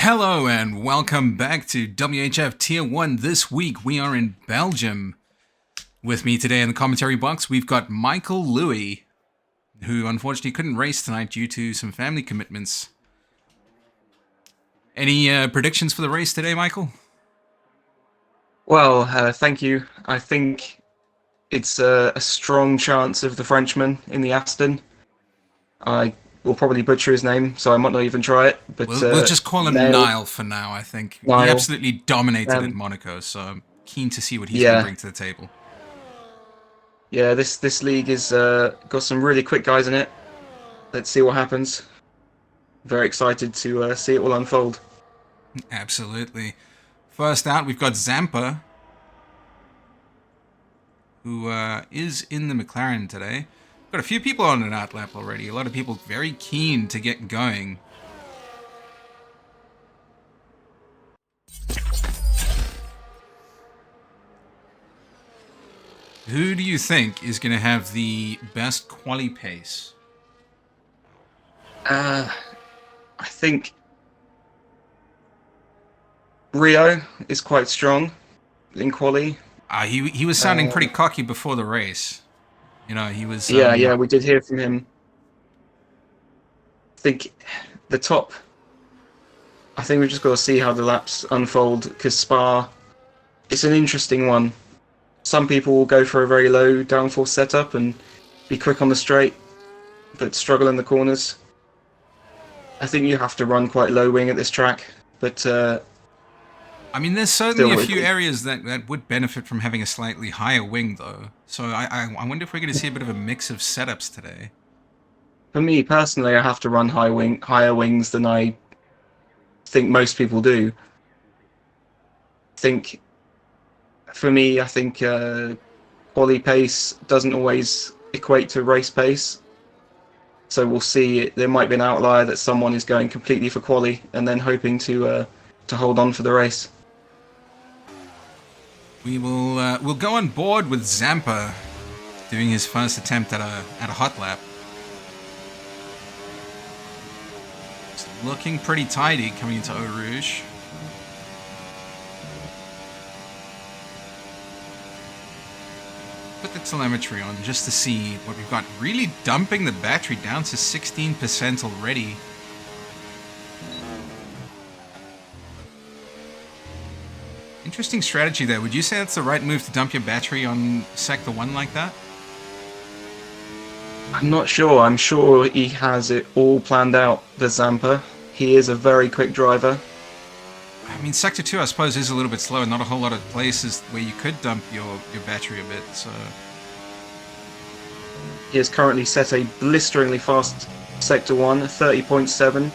Hello and welcome back to WHF Tier 1. This week we are in Belgium. With me today in the commentary box we've got Michael Louis, who unfortunately couldn't race tonight due to some family commitments. Any predictions for the race today, Michael? Well, thank you. I think it's a strong chance of the Frenchman in the Aston. I will probably butcher his name, so I might not even try it. But We'll just call him Niall for now, I think. Niall. He absolutely dominated at Monaco, so I'm keen to see what he's going to bring to the table. Yeah, this league is got some really quick guys in it. Let's see what happens. Very excited to see it all unfold. Absolutely. First out, we've got Zampa, who is in the McLaren today. Got a few people on an out lap already. A lot of people very keen to get going. Who do you think is going to have the best quali pace? I think Rio is quite strong in quali. He was sounding pretty cocky before the race. You know, he was... Yeah, we did hear from him. I think the top... I think we've just got to see how the laps unfold, because Spa, it's an interesting one. Some people will go for a very low downforce setup and be quick on the straight, but struggle in the corners. I think you have to run quite low wing at this track, but... I mean, there's certainly a few areas that would benefit from having a slightly higher wing, though. So I wonder if we're going to see a bit of a mix of setups today. For me, personally, I have to run higher wings than I think most people do. For me, I think quali pace doesn't always equate to race pace. So we'll see. There might be an outlier that someone is going completely for quali and then hoping to hold on for the race. We'll go on board with Zampa doing his first attempt at a hot lap. It's looking pretty tidy coming into Eau Rouge. Put the telemetry on just to see what we've got. Really dumping the battery down to 16% already. Interesting strategy there. Would you say that's the right move to dump your battery on Sector 1 like that? I'm not sure. I'm sure he has it all planned out, the Zampa. He is a very quick driver. I mean, Sector 2, I suppose, is a little bit slower. Not a whole lot of places where you could dump your battery a bit, so... He has currently set a blisteringly fast Sector 1, 30.7.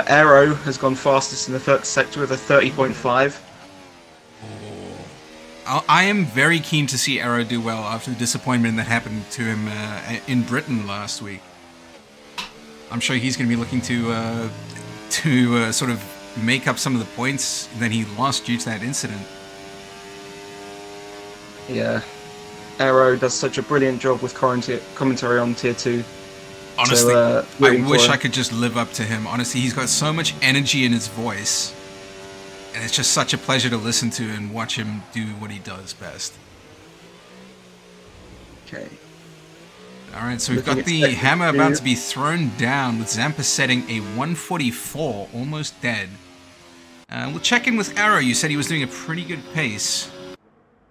Aero has gone fastest in the first sector with a 30.5. I am very keen to see Arrow do well after the disappointment that happened to him in Britain last week. I'm sure he's going to be looking to sort of make up some of the points that he lost due to that incident. Yeah. Aero does such a brilliant job with commentary on Tier 2. Honestly, So, I wish I could just live up to him. Honestly, he's got so much energy in his voice. And it's just such a pleasure to listen to and watch him do what he does best. Okay. Alright, so we've got the hammer about to be thrown down with Zampa setting a 144, almost dead. We'll check in with Arrow. You said he was doing a pretty good pace.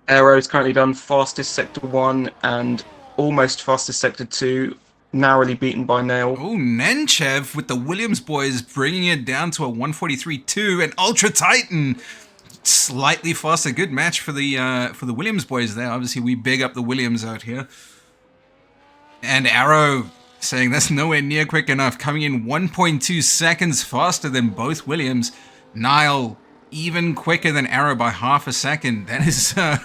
Aero's currently done fastest Sector 1 and almost fastest Sector 2, narrowly beaten by Nail. Oh, Nenchev with the Williams boys bringing it down to a 143.2, and Ultra Titan slightly faster. Good match for the Williams boys there. Obviously, we big up the Williams out here. And Arrow saying that's nowhere near quick enough, coming in 1.2 seconds faster than both Williams. Nile even quicker than Arrow by half a second. That is, wow.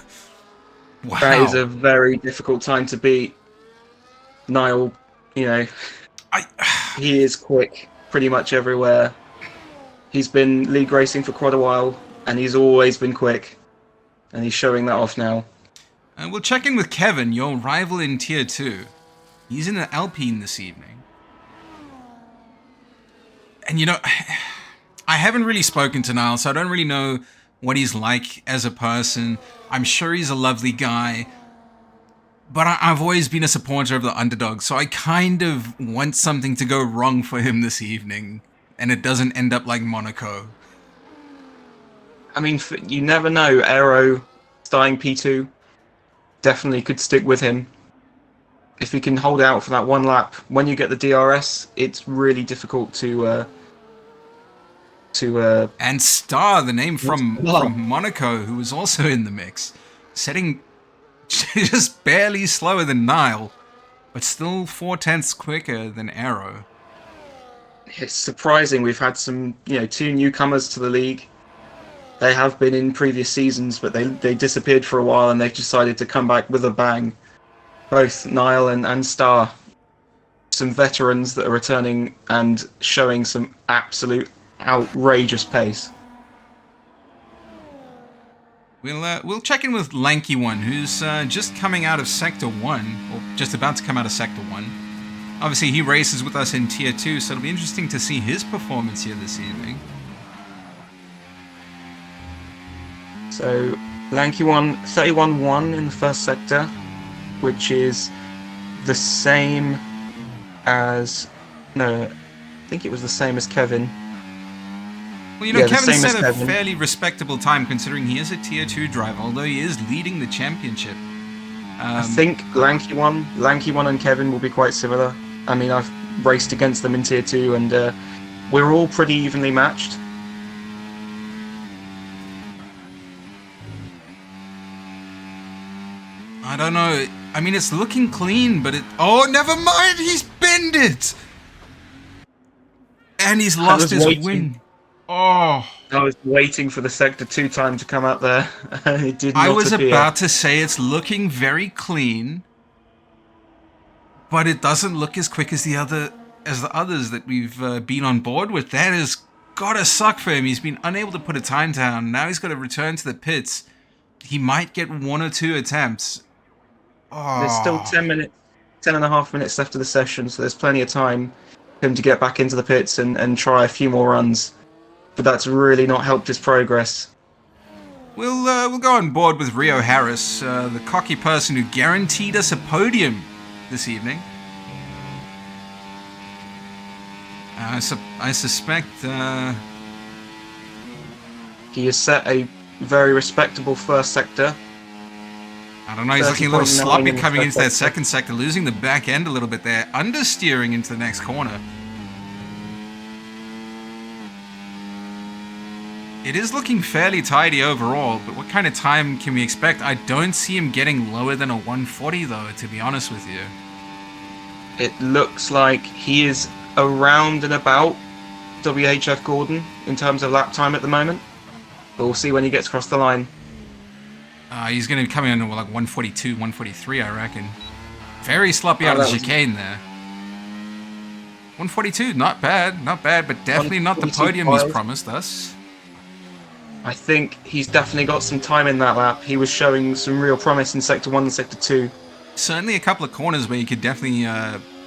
That is a very difficult time to beat. Nile, you know, he is quick pretty much everywhere. He's been league racing for quite a while, and he's always been quick. And he's showing that off now. We'll check in with Kevin, your rival in Tier 2. He's in the Alpine this evening. And you know, I haven't really spoken to Niall, so I don't really know what he's like as a person. I'm sure he's a lovely guy. But I've always been a supporter of the underdog, so I kind of want something to go wrong for him this evening. And it doesn't end up like Monaco. I mean, you never know. Aero starting P2 definitely could stick with him. If he can hold out for that one lap, when you get the DRS, it's really difficult to and Star, the name from Monaco, who was also in the mix, setting just barely slower than Nile, but still 4/10 quicker than Arrow. It's surprising. We've had some, two newcomers to the league. They have been in previous seasons, but they disappeared for a while, and they've decided to come back with a bang. Both Nile and Star, some veterans that are returning and showing some absolute outrageous pace. We'll check in with Lanky One, who's just coming out of Sector 1, or just about to come out of Sector 1. Obviously, he races with us in Tier 2, so it'll be interesting to see his performance here this evening. So, Lanky One, 31-1 in the first sector, which is the same as... No, I think it was the same as Kevin. Well, you know, Kevin set a fairly respectable time considering he is a Tier 2 driver, although he is leading the championship. I think Lanky One and Kevin will be quite similar. I mean, I've raced against them in Tier 2, and we're all pretty evenly matched. I don't know. I mean, it's looking clean, but it... Oh, never mind! He's bended! And he's lost his wing. Oh. I was waiting for the Sector 2 time to come up there. It did not I was appear. about to say it's looking very clean, but it doesn't look as quick as the others that we've been on board with. That has gotta suck for him. He's been unable to put a time down. Now he's got to return to the pits. He might get 1 or 2 attempts. Oh. There's still 10 and a half minutes left of the session, so there's plenty of time for him to get back into the pits and try a few more runs. But that's really not helped his progress. We'll go on board with Rio Harris, the cocky person who guaranteed us a podium this evening. I suspect he has set a very respectable first sector. I don't know, he's looking a little 30.9 sloppy in the coming first into that sector. second sector, losing the back end a little bit there, understeering into the next corner. It is looking fairly tidy overall, but what kind of time can we expect? I don't see him getting lower than a 140 though, to be honest with you. It looks like he is around and about WHF Gordon in terms of lap time at the moment. But we'll see when he gets across the line. He's going to be coming in like 142, 143, I reckon. Very sloppy Oh, out of the that was- chicane there. 142, not bad, but definitely not the 142 podium he's miles. promised us. I think he's definitely got some time in that lap. He was showing some real promise in Sector 1 and Sector 2. Certainly a couple of corners where you could definitely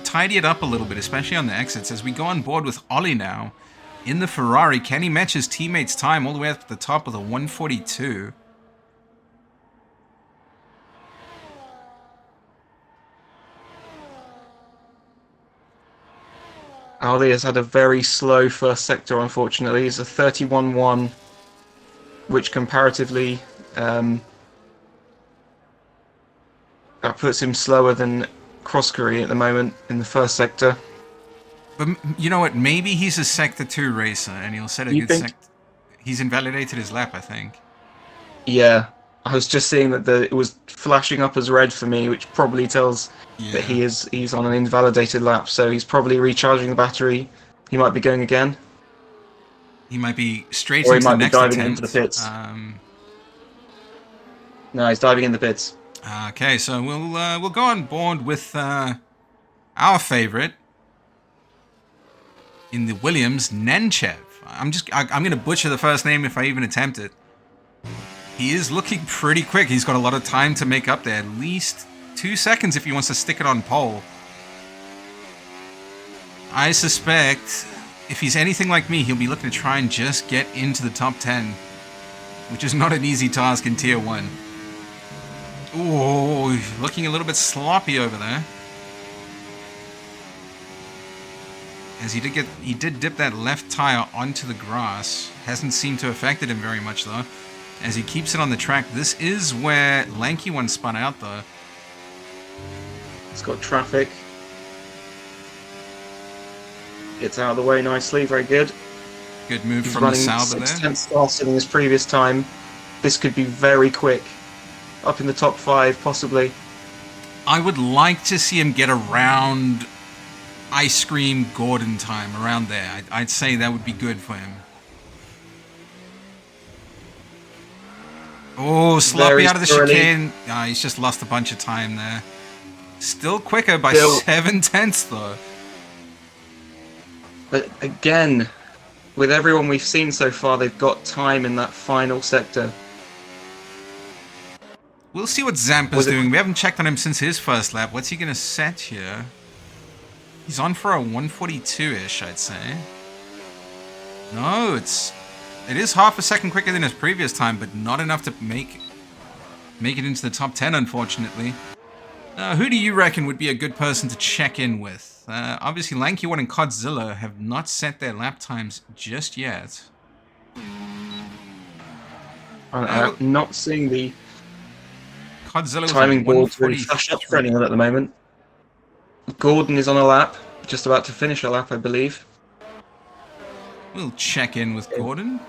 tidy it up a little bit, especially on the exits. As we go on board with Ollie now, in the Ferrari, can he match his teammate's time all the way up to the top of the 142? Ali has had a very slow first sector, unfortunately. He's a 31.1, which comparatively that puts him slower than Croskery at the moment in the first sector. But you know what? Maybe he's a Sector 2 racer, and he'll set a You good think- sector. He's invalidated his lap, I think. Yeah, I was just seeing that it was flashing up as red for me, which probably tells that he's on an invalidated lap. So he's probably recharging the battery. He might be going again. He might be straight Or he into the might be next diving attempt. into the pits. No, he's diving in the pits. Okay, so we'll go on board with our favorite in the Williams, Nenchev. I'm going to butcher the first name if I even attempt it. He is looking pretty quick. He's got a lot of time to make up there. At least 2 seconds if he wants to stick it on pole. I suspect if he's anything like me, he'll be looking to try and just get into the top 10, which is not an easy task in Tier 1. Ooh, looking a little bit sloppy over there. As he did dip that left tire onto the grass. Hasn't seemed to have affected him very much though. As he keeps it on the track. This is where Lanky One spun out though. It's got traffic. Gets out of the way nicely, very good. Good move He's from the running Sauber 6 there. tenths faster than his previous time. This could be very quick. Up in the top 5, possibly. I would like to see him get around Ice Cream Gordon time, around there. I'd say that would be good for him. Oh, sloppy Very out of the thoroughly. chicane. He's just lost a bunch of time there. Still quicker by Still. 7 tenths though. But again, with everyone we've seen so far, they've got time in that final sector. We'll see what Zampa's Was it- doing. We haven't checked on him since his first lap. What's he going to set here? He's on for a 142-ish, I'd say. No, it is half a second quicker than his previous time, but not enough to make it into the top 10, unfortunately. Who do you reckon would be a good person to check in with? Obviously, Lanky One and Codzilla have not set their lap times just yet. I'm not seeing the Godzilla was timing at boards really flash up for 143. anyone at the moment. Gordon is on a lap, just about to finish a lap, I believe. We'll check in with Gordon.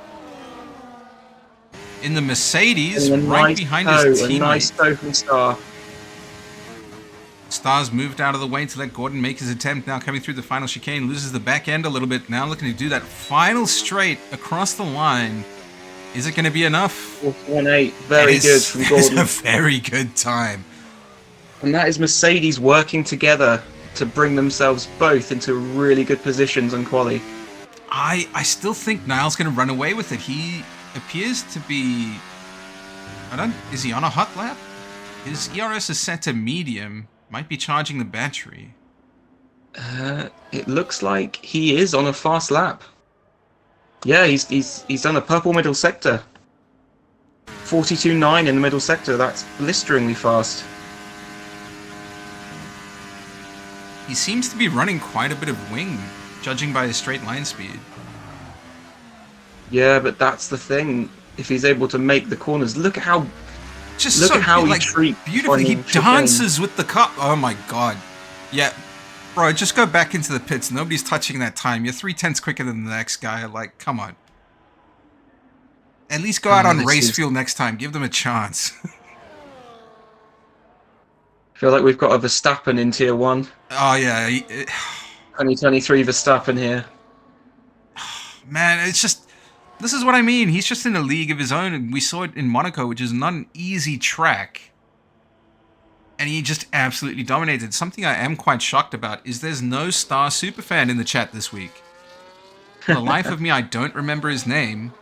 In the Mercedes, And a right nice behind toe, his a teammate. nice toe from Star. Stars moved out of the way to let Gordon make his attempt. Now coming through the final chicane, loses the back end a little bit. Now looking to do that final straight across the line. Is it going to be enough? 4.18, very It good is- from it is Gordon. a very good time. And that is Mercedes working together to bring themselves both into really good positions on quali. I still think Niall's going to run away with it. He appears to be... Is he on a hot lap? His ERS is set to medium. Might be charging the battery. It looks like he is on a fast lap. Yeah, he's done a purple middle sector. 42.9 in the middle sector. That's blisteringly fast. He seems to be running quite a bit of wing, judging by his straight line speed. Yeah, but that's the thing. If he's able to make the corners, look at how Just Look so at how he like treats beautifully. He final chicane. dances with the cup. Oh my god. Yeah, bro, just go back into the pits. Nobody's touching that time. You're 3/10 quicker than the next guy. Like, come on. At least go out Oh, on this race is. fuel next time. Give them a chance. I feel like we've got a Verstappen in Tier 1. Oh yeah, 2023 Verstappen here. man, it's just this is what I mean. He's just in a league of his own, and we saw it in Monaco, which is not an easy track. And he just absolutely dominated. Something I am quite shocked about is there's no star superfan in the chat this week. For the life of me, I don't remember his name.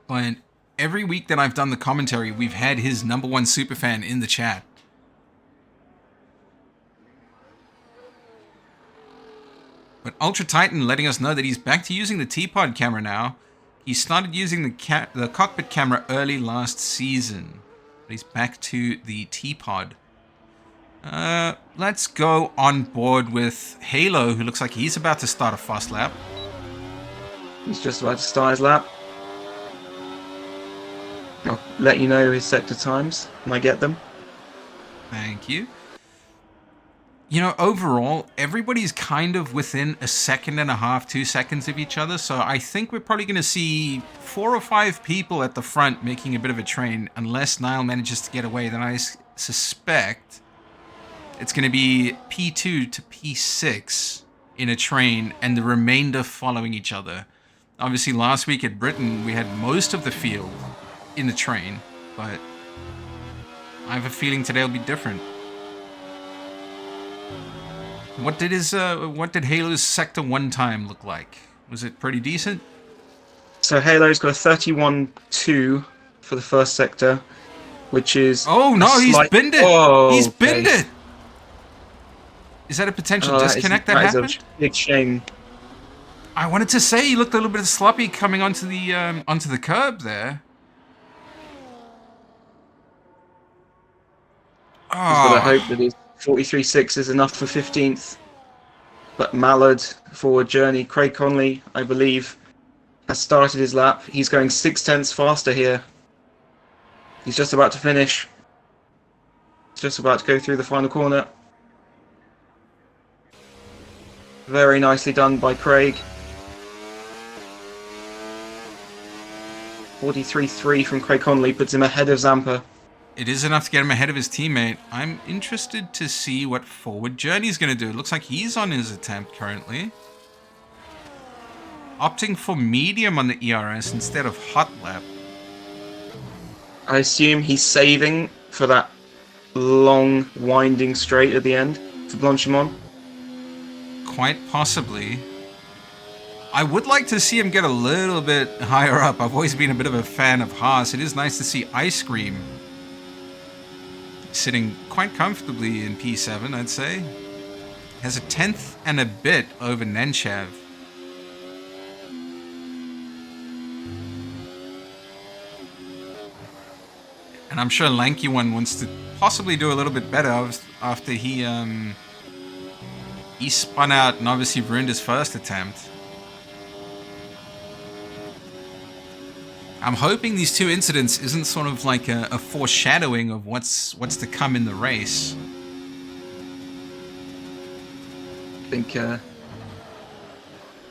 But every week that I've done the commentary, we've had his number one superfan in the chat. But Ultra Titan letting us know that he's back to using the T-Pod camera now. He started using the cockpit camera early last season. But he's back to the T-Pod. Let's go on board with Halo, who looks like he's about to start a fast lap. He's just about to start his lap. I'll let you know his sector times when I get them. Thank you. You know, overall, everybody's kind of within a second and a half, 2 seconds of each other. So I think we're probably going to see 4 or 5 people at the front making a bit of a train. Unless Niall manages to get away, then I suspect it's going to be P2 to P6 in a train and the remainder following each other. Obviously, last week at Britain, we had most of the field in the train, but I have a feeling today will be different. What did Halo's Sector 1 time look like? Was it pretty decent? So Halo's got a 31.2 for the first sector, which is... Oh no, he's binned it! Oh, he's okay. binned it! Is that a potential disconnect that happened? That is a big shame. I wanted to say he looked a little bit sloppy coming onto the curb there. He's got to hope that his 43.6 is enough for 15th. But Mallard, forward journey. Craig Conley, I believe, has started his lap. He's going 0.6 faster here. He's just about to finish. He's just about to go through the final corner. Very nicely done by Craig. 43.3 from Craig Conley puts him ahead of Zampa. It is enough to get him ahead of his teammate. I'm interested to see what forward journey's going to do. It looks like he's on his attempt currently. Opting for medium on the ERS instead of hot lap. I assume he's saving for that long winding straight at the end for Blanchimont. Quite possibly. I would like to see him get a little bit higher up. I've always been a bit of a fan of Haas. It is nice to see Ice Cream sitting quite comfortably in P7, I'd say. Has a 10th and a bit over Nenchev. And I'm sure Lanky One wants to possibly do a little bit better after he spun out and obviously ruined his first attempt. I'm hoping these two incidents isn't sort of like a foreshadowing of what's to come in the race. I think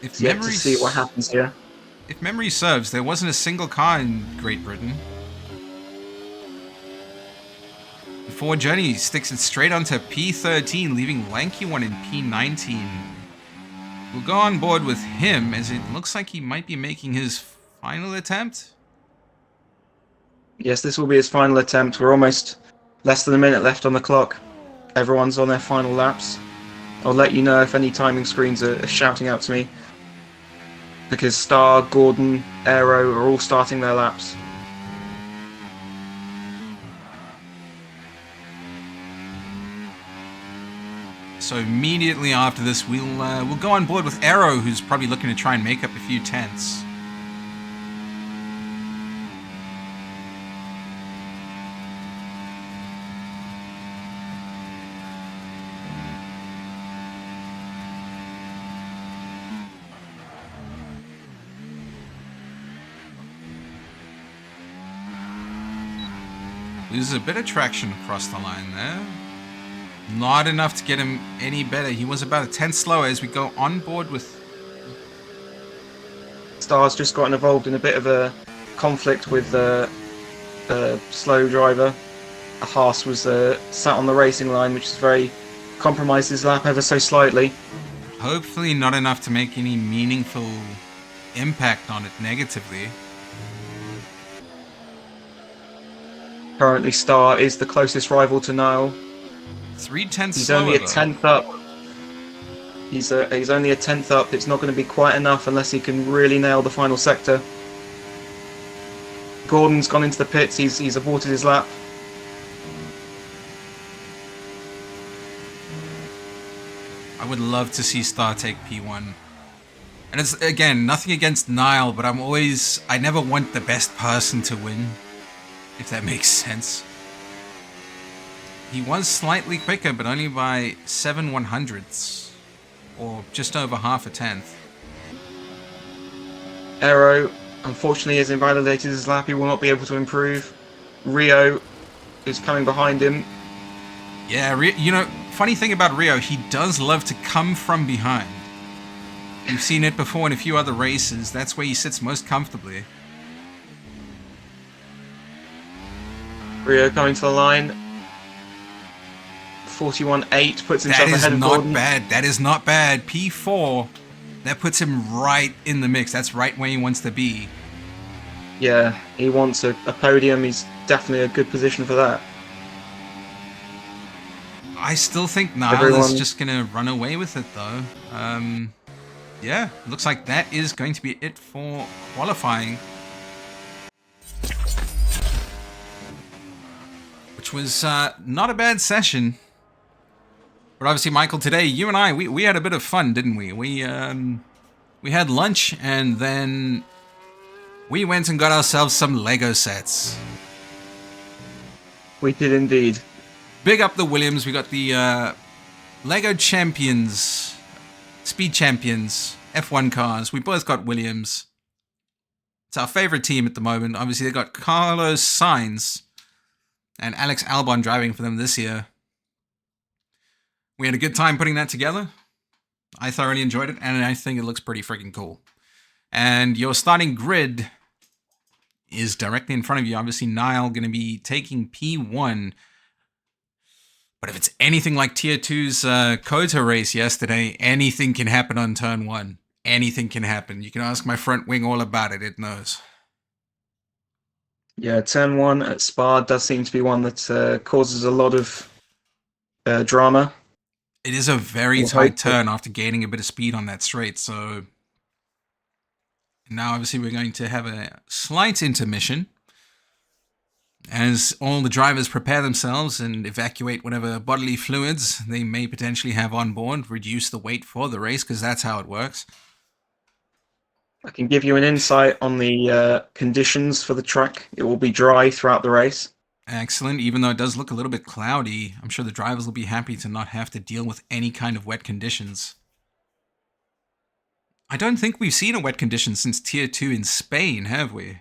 If yet to see what happens here. If memory serves, there wasn't a single car in Great Britain. The forward journey sticks it straight onto P13, leaving Lanky One in P19. We'll go on board with him as it looks like he might be making his final attempt. Yes, this will be his final attempt. We're almost less than a minute left on the clock. Everyone's on their final laps. I'll let you know if any timing screens are shouting out to me. Because Star, Gordon, Aero are all starting their laps. So immediately after this, we'll go on board with Aero, who's probably looking to try and make up a few tenths. Loses a bit of traction across the line there. Not enough to get him any better. He was about a tenth slower as we go on board with... Star's just gotten involved in a bit of a conflict with the slow driver. Haas was sat on the racing line, which is very compromised his lap ever so slightly. Hopefully not enough to make any meaningful impact on it negatively. Currently, Star is the closest rival to Niall. 3/10 He's slower, only a though. tenth up. He's only a tenth up. It's not going to be quite enough unless he can really nail the final sector. Gordon's gone into the pits. He's aborted his lap. I would love to see Star take P1. And it's, again, nothing against Niall, but I never want the best person to win, if that makes sense. He was slightly quicker, but only by 7/100ths, or just over half a tenth. Aero, unfortunately, has invalidated his lap. He will not be able to improve. Rio is coming behind him. Yeah, you know, funny thing about Rio, he does love to come from behind. You've seen it before in a few other races. That's where he sits most comfortably. Rio coming to the line. 41.8 puts himself ahead of Gordon. That is not bad. That is not bad. P4. That puts him right in the mix. That's right where he wants to be. Yeah, he wants a podium. He's definitely a good position for that. I still think Niall is just going to run away with it, though. Yeah, looks like that is going to be it for qualifying. Which was not a bad session. But obviously, Michael, today, you and I, we had a bit of fun, didn't we? We had lunch, and then we went and got ourselves some Lego sets. We did indeed. Big up the Williams. We got the Lego Champions, Speed Champions, F1 cars. We both got Williams. It's our favorite team at the moment. Obviously, they got Carlos Sainz and Alex Albon driving for them this year. We had a good time putting that together. I thoroughly enjoyed it, and I think it looks pretty freaking cool. And your starting grid is directly in front of you. Obviously, Niall going to be taking P1. But if it's anything like Tier 2's Kota race yesterday, anything can happen on turn 1. Anything can happen. You can ask my front wing all about it. It knows. Yeah, turn 1 at Spa does seem to be one that causes a lot of drama. It is a very tight turn after gaining a bit of speed on that straight. So now obviously we're going to have a slight intermission as all the drivers prepare themselves and evacuate whatever bodily fluids they may potentially have on board, reduce the weight for the race, because that's how it works. I can give you an insight on the conditions for the track. It will be dry throughout the race. Excellent. Even though it does look a little bit cloudy, I'm sure the drivers will be happy to not have to deal with any kind of wet conditions. I don't think we've seen a wet condition since Tier 2 in Spain, have we?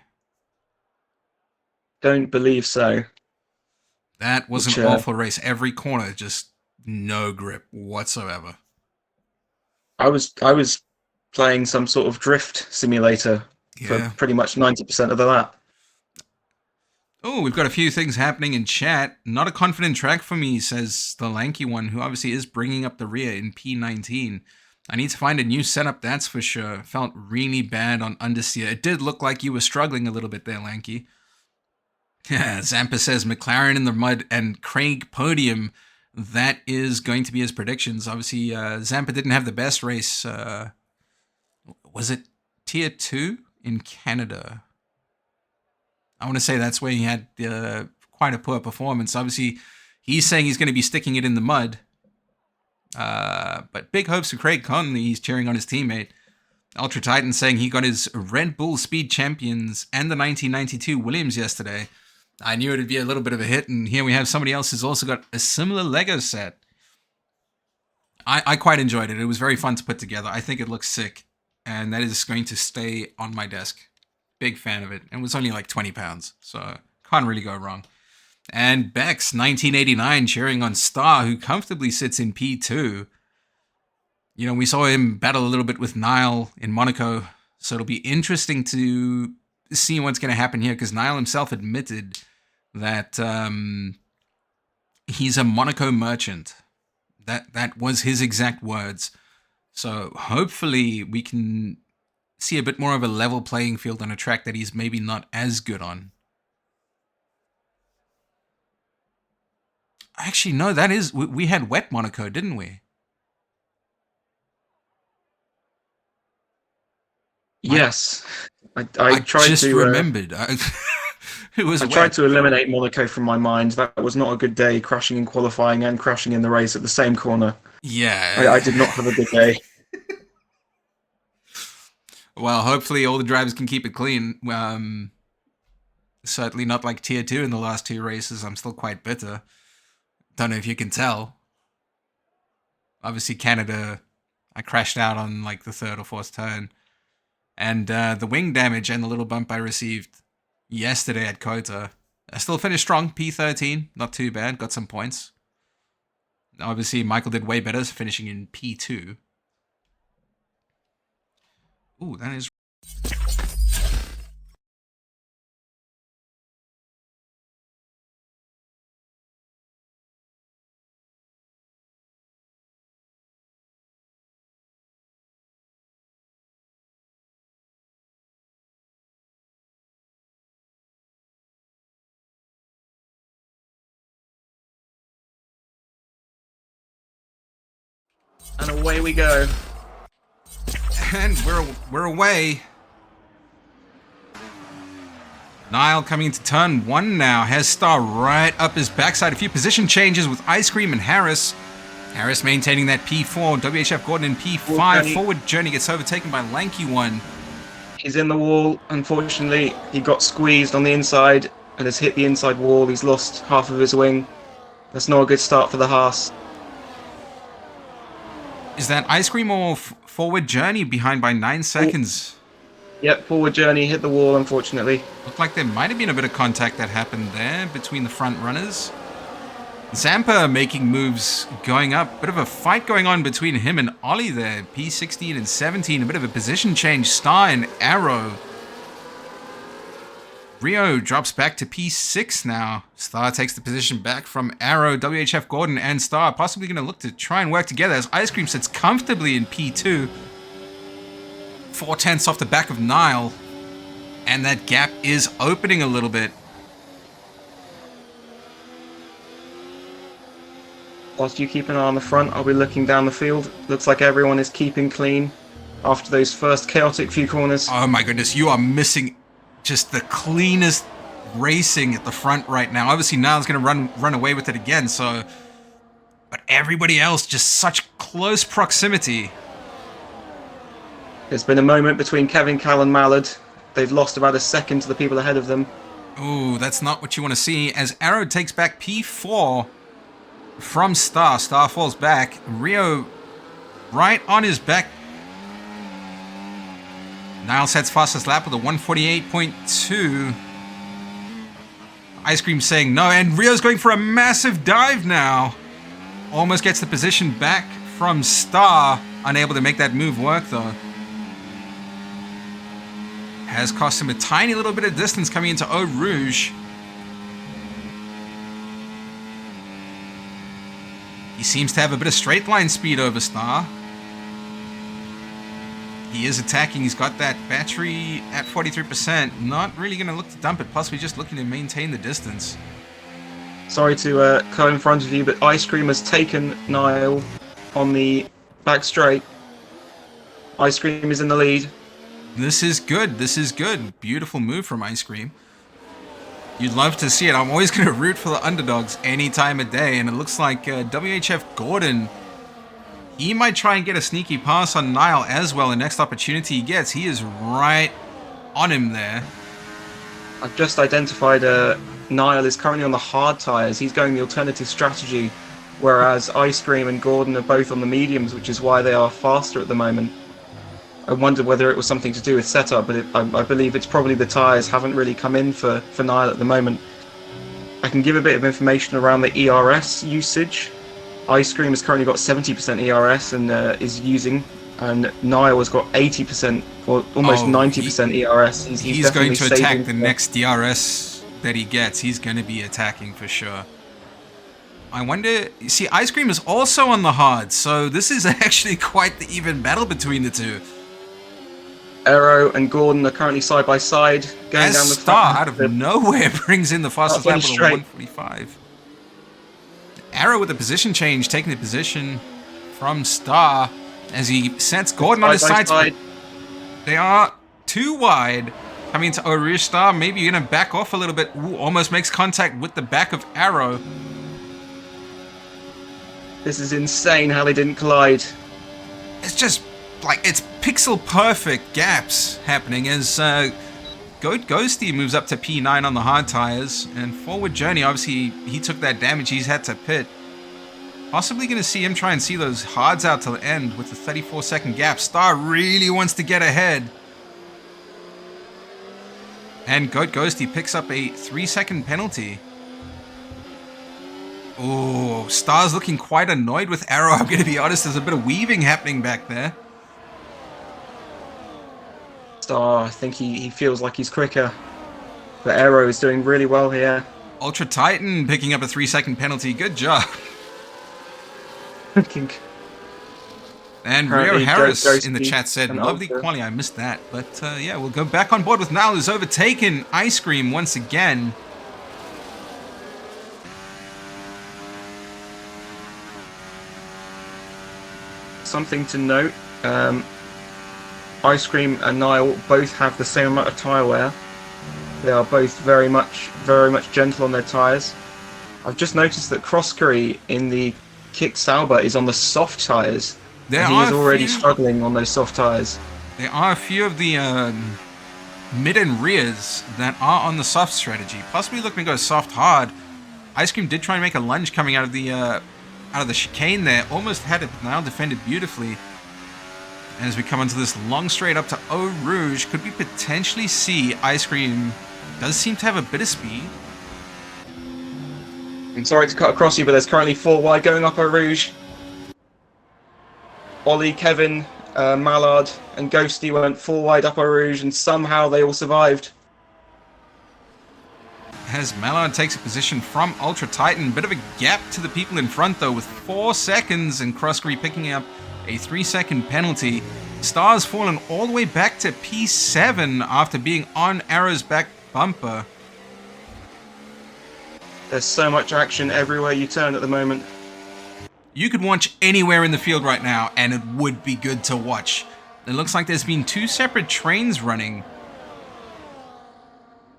Don't believe so. That was an awful race. Every corner, just no grip whatsoever. I was playing some sort of drift simulator for pretty much 90% of the lap. Oh, we've got a few things happening in chat. Not a confident track for me, says the lanky one, who obviously is bringing up the rear in P19. I need to find a new setup, that's for sure. Felt really bad on understeer. It did look like you were struggling a little bit there, lanky. Yeah, Zampa says McLaren in the mud and Craig podium. That is going to be his predictions. Obviously, Zampa didn't have the best race. Was it Tier 2 in Canada? I want to say that's where he had quite a poor performance. Obviously, he's saying he's going to be sticking it in the mud. But big hopes for Craig Conley. He's cheering on his teammate. Ultra Titan saying he got his Red Bull Speed Champions and the 1992 Williams yesterday. I knew it would be a little bit of a hit, and here we have somebody else who's also got a similar Lego set. I quite enjoyed it. It was very fun to put together. I think it looks sick, and that is going to stay on my desk. Big fan of it. And it was only like £20, so can't really go wrong. And Bex, 1989, cheering on Star, who comfortably sits in P2. You know, we saw him battle a little bit with Niall in Monaco, so it'll be interesting to see what's going to happen here, because Niall himself admitted that he's a Monaco merchant. That was his exact words. So hopefully we can see a bit more of a level playing field on a track that he's maybe not as good on. Actually, no, that is... We had wet Monaco, didn't we? Yes. I tried just to remembered. It was I wet. tried to eliminate Monaco from my mind. That was not a good day, crashing in qualifying and crashing in the race at the same corner. Yeah. I did not have a good day. Well, hopefully all the drivers can keep it clean. Certainly not like Tier 2 in the last two races. I'm still quite bitter. Don't know if you can tell. Obviously, Canada, I crashed out on like the third or fourth turn. And the wing damage and the little bump I received yesterday at Kota. I still finished strong, P13. Not too bad, got some points. Obviously, Michael did way better, finishing in P2. Ooh, that is... And away we go. And we're away. Niall coming into turn 1 now. Has Star right up his backside. A few position changes with Ice Cream and Harris. Harris maintaining that P4. WHF Gordon in P5. Forward Journey gets overtaken by Lanky One. He's in the wall. Unfortunately, he got squeezed on the inside and has hit the inside wall. He's lost half of his wing. That's not a good start for the Haas. Is that Ice Cream or Forward Journey behind by 9 seconds? Yep, Forward Journey hit the wall, unfortunately. Looked like there might have been a bit of contact that happened there between the front runners. Zampa making moves going up. Bit of a fight going on between him and Ollie there. P16 and 17. A bit of a position change. Star and Arrow. Rio drops back to P6 now. Star takes the position back from Arrow. WHF Gordon and Star possibly going to look to try and work together as Ice Cream sits comfortably in P2. 4/10 off the back of Niall. And that gap is opening a little bit. Whilst you keep an eye on the front, I'll be looking down the field. Looks like everyone is keeping clean after those first chaotic few corners. Oh my goodness, you are missing just the cleanest racing at the front right now. Obviously, Niall's going to run away with it again, so... But everybody else, just such close proximity. There's been a moment between Kevin, Cal and Mallard. They've lost about a second to the people ahead of them. Ooh, that's not what you want to see. As Arrow takes back P4 from Star. Star falls back. Rio right on his back. Niall sets fastest lap with a 148.2. Ice Cream saying no, and Rio's going for a massive dive now. Almost gets the position back from Star. Unable to make that move work though. Has cost him a tiny little bit of distance coming into Eau Rouge. He seems to have a bit of straight line speed over Star. He is attacking. He's got that battery at 43%. Not really going to look to dump it. Possibly just looking to maintain the distance. Sorry to go in front of you, but Ice Cream has taken Niall on the back straight. Ice Cream is in the lead. This is good. This is good. Beautiful move from Ice Cream. You'd love to see it. I'm always going to root for the underdogs any time of day. And it looks like WHF Gordon, he might try and get a sneaky pass on Niall as well. The next opportunity he gets, he is right on him there. I've just identified Niall is currently on the hard tyres. He's going the alternative strategy, whereas Ice Cream and Gordon are both on the mediums, which is why they are faster at the moment. I wondered whether it was something to do with setup, but I believe it's probably the tyres haven't really come in for Niall at the moment. I can give a bit of information around the ERS usage. Ice Cream has currently got 70% ERS and is using, and Niall has got 80% or almost Oh, 90% ERS. He's he's going definitely to attack saving the next DRS that he gets. He's going to be attacking for sure. I wonder... See, Ice Cream is also on the hard, so this is actually quite the even battle between the two. Arrow and Gordon are currently side by side, going As down the Star, out of nowhere, brings in the fastest lap with a straight. 145. Arrow with a position change, taking the position from Star as he sets Gordon on his Side by sides. side. They are too wide. Coming to Eau Rouge. Star maybe going to back off a little bit. Ooh, almost makes contact with the back of Arrow. This is insane how they didn't collide. It's just like it's pixel perfect gaps happening as Ghosty moves up to P9 on the hard tires, and Forward Journey, obviously he took that damage, he's had to pit. Possibly going to see him try and see those hards out till the end with the 34-second gap. Star really wants to get ahead. And Ghosty picks up a 3-second penalty. Oh, Star's looking quite annoyed with Arrow. I'm going to be honest, there's a bit of weaving happening back there. Star, I think he feels like he's quicker. But Arrow is doing really well here. Ultra Titan picking up a 3-second penalty. Good job. And Rio Harris in the chat said, lovely quali, I missed that. But yeah, we'll go back on board with Niall, who's overtaken Ice Cream once again. Something to note, Ice Cream and Niall both have the same amount of tyre wear. They are both very much gentle on their tyres. I've just noticed that Croskery in the Kick Sauber is on the soft tyres. He is already struggling on those soft tyres. There are a few of the mid and rears that are on the soft strategy. Possibly looking to go soft hard. Ice Cream did try and make a lunge coming out of the chicane there. Almost had it now defended beautifully. And as we come onto this long straight up to Eau Rouge, could we potentially see Ice Cream does seem to have a bit of speed. I'm sorry to cut across you, but there's currently 4 wide going up Eau Rouge. Ollie, Kevin, Mallard and Ghosty went 4 wide up Eau Rouge, and somehow they all survived. As Mallard takes a position from Ultra Titan, bit of a gap to the people in front though with 4 seconds, and Croskery picking up a 3-second penalty. Star's fallen all the way back to P7 after being on Arrow's back bumper. There's so much action everywhere you turn at the moment. You could watch anywhere in the field right now, and it would be good to watch. It looks like there's been 2 separate trains running.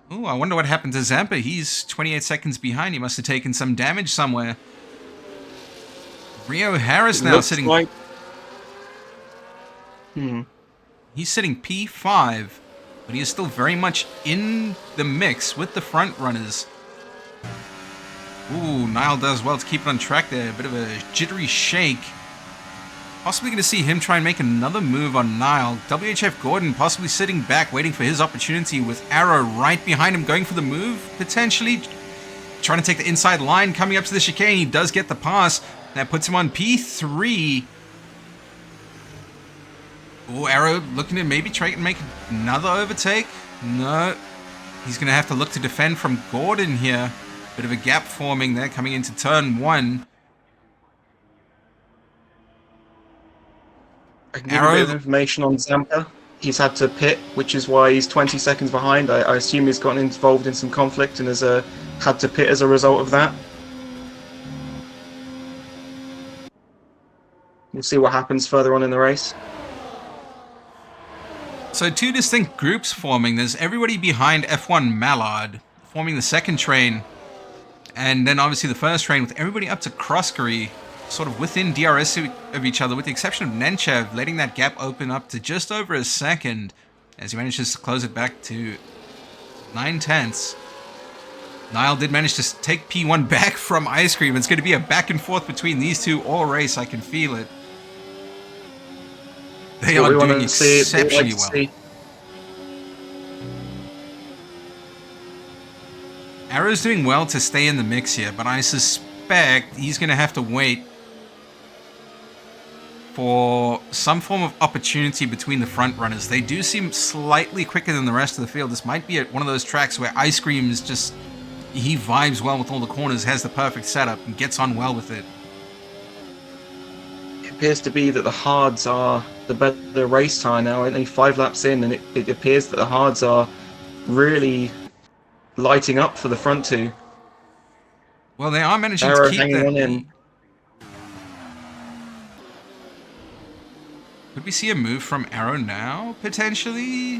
Oh, I wonder what happened to Zampa. He's 28 seconds behind. He must have taken some damage somewhere. Rio Harris now sitting... Like... He's sitting P5, but he is still very much in the mix with the front runners. Ooh, Niall does well to keep it on track there. A bit of a jittery shake. Possibly going to see him try and make another move on Niall. WHF Gordon possibly sitting back, waiting for his opportunity with Arrow right behind him, going for the move, potentially. Trying to take the inside line, coming up to the chicane. He does get the pass. That puts him on P3. Oh, Arrow looking to maybe try and make another overtake. No. He's going to have to look to defend from Gordon here. Bit of a gap forming there coming into turn 1. I can give you a bit of information on Zampa. He's had to pit, which is why he's 20 seconds behind. I assume he's gotten involved in some conflict and has had to pit as a result of that. We'll see what happens further on in the race. So 2 distinct groups forming. There's everybody behind F1 Mallard, forming the second train. And then obviously the first train with everybody up to Croskery, sort of within DRS of each other, with the exception of Nenchev, letting that gap open up to just over a second as he manages to close it back to 9/10. Niall did manage to take P1 back from Ice Cream. It's going to be a back and forth between these two all race. I can feel it. They are doing exceptionally well. Arrow's doing well to stay in the mix here, but I suspect he's going to have to wait for some form of opportunity between the front runners. They do seem slightly quicker than the rest of the field. This might be at one of those tracks where Ice Cream is just... he vibes well with all the corners, has the perfect setup, and gets on well with it. It appears to be that the hards are the better race tire now. Only 5 laps in, and it appears that the hards are really lighting up for the front two. Well, they are managing Arrow to keep hanging that on in. lead. Could we see a move from Arrow now, potentially?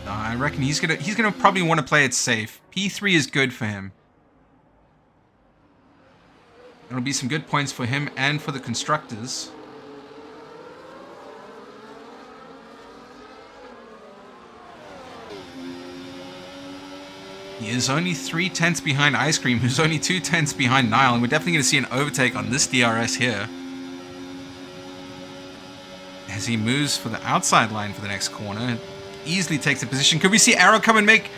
No, I reckon he's gonna probably want to play it safe. P3 is good for him. It'll be some good points for him and for the constructors. He is only 3/10 behind Ice Cream, who's only 2/10 behind Nile, and we're definitely going to see an overtake on this DRS here. As he moves for the outside line for the next corner, easily takes a position. Could we see Arrow come and make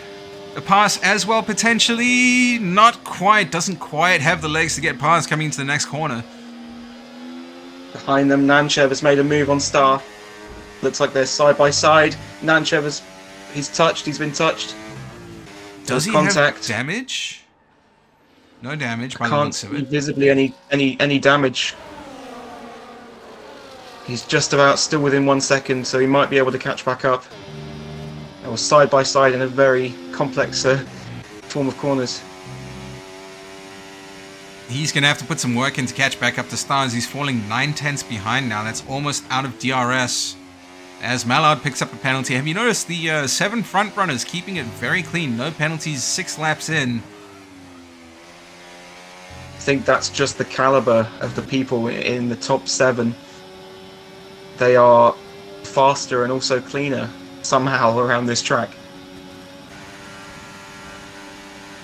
a pass as well, potentially? Not quite. Doesn't quite have the legs to get past coming into the next corner. Behind them, Nanchev has made a move on Star. Looks like they're side by side. Nanchev he's been touched. Does he contact. have damage? No damage by the Can't looks of see it. visibly any damage. He's just about still within 1 second, so he might be able to catch back up. That was side by side in a very complex form of corners. He's going to have to put some work in to catch back up to Stars. He's falling 9/10 behind now. That's almost out of DRS. As Mallard picks up a penalty. Have you noticed the 7 front runners keeping it very clean? No penalties, 6 laps in. I think that's just the caliber of the people in the top 7. They are faster and also cleaner somehow around this track.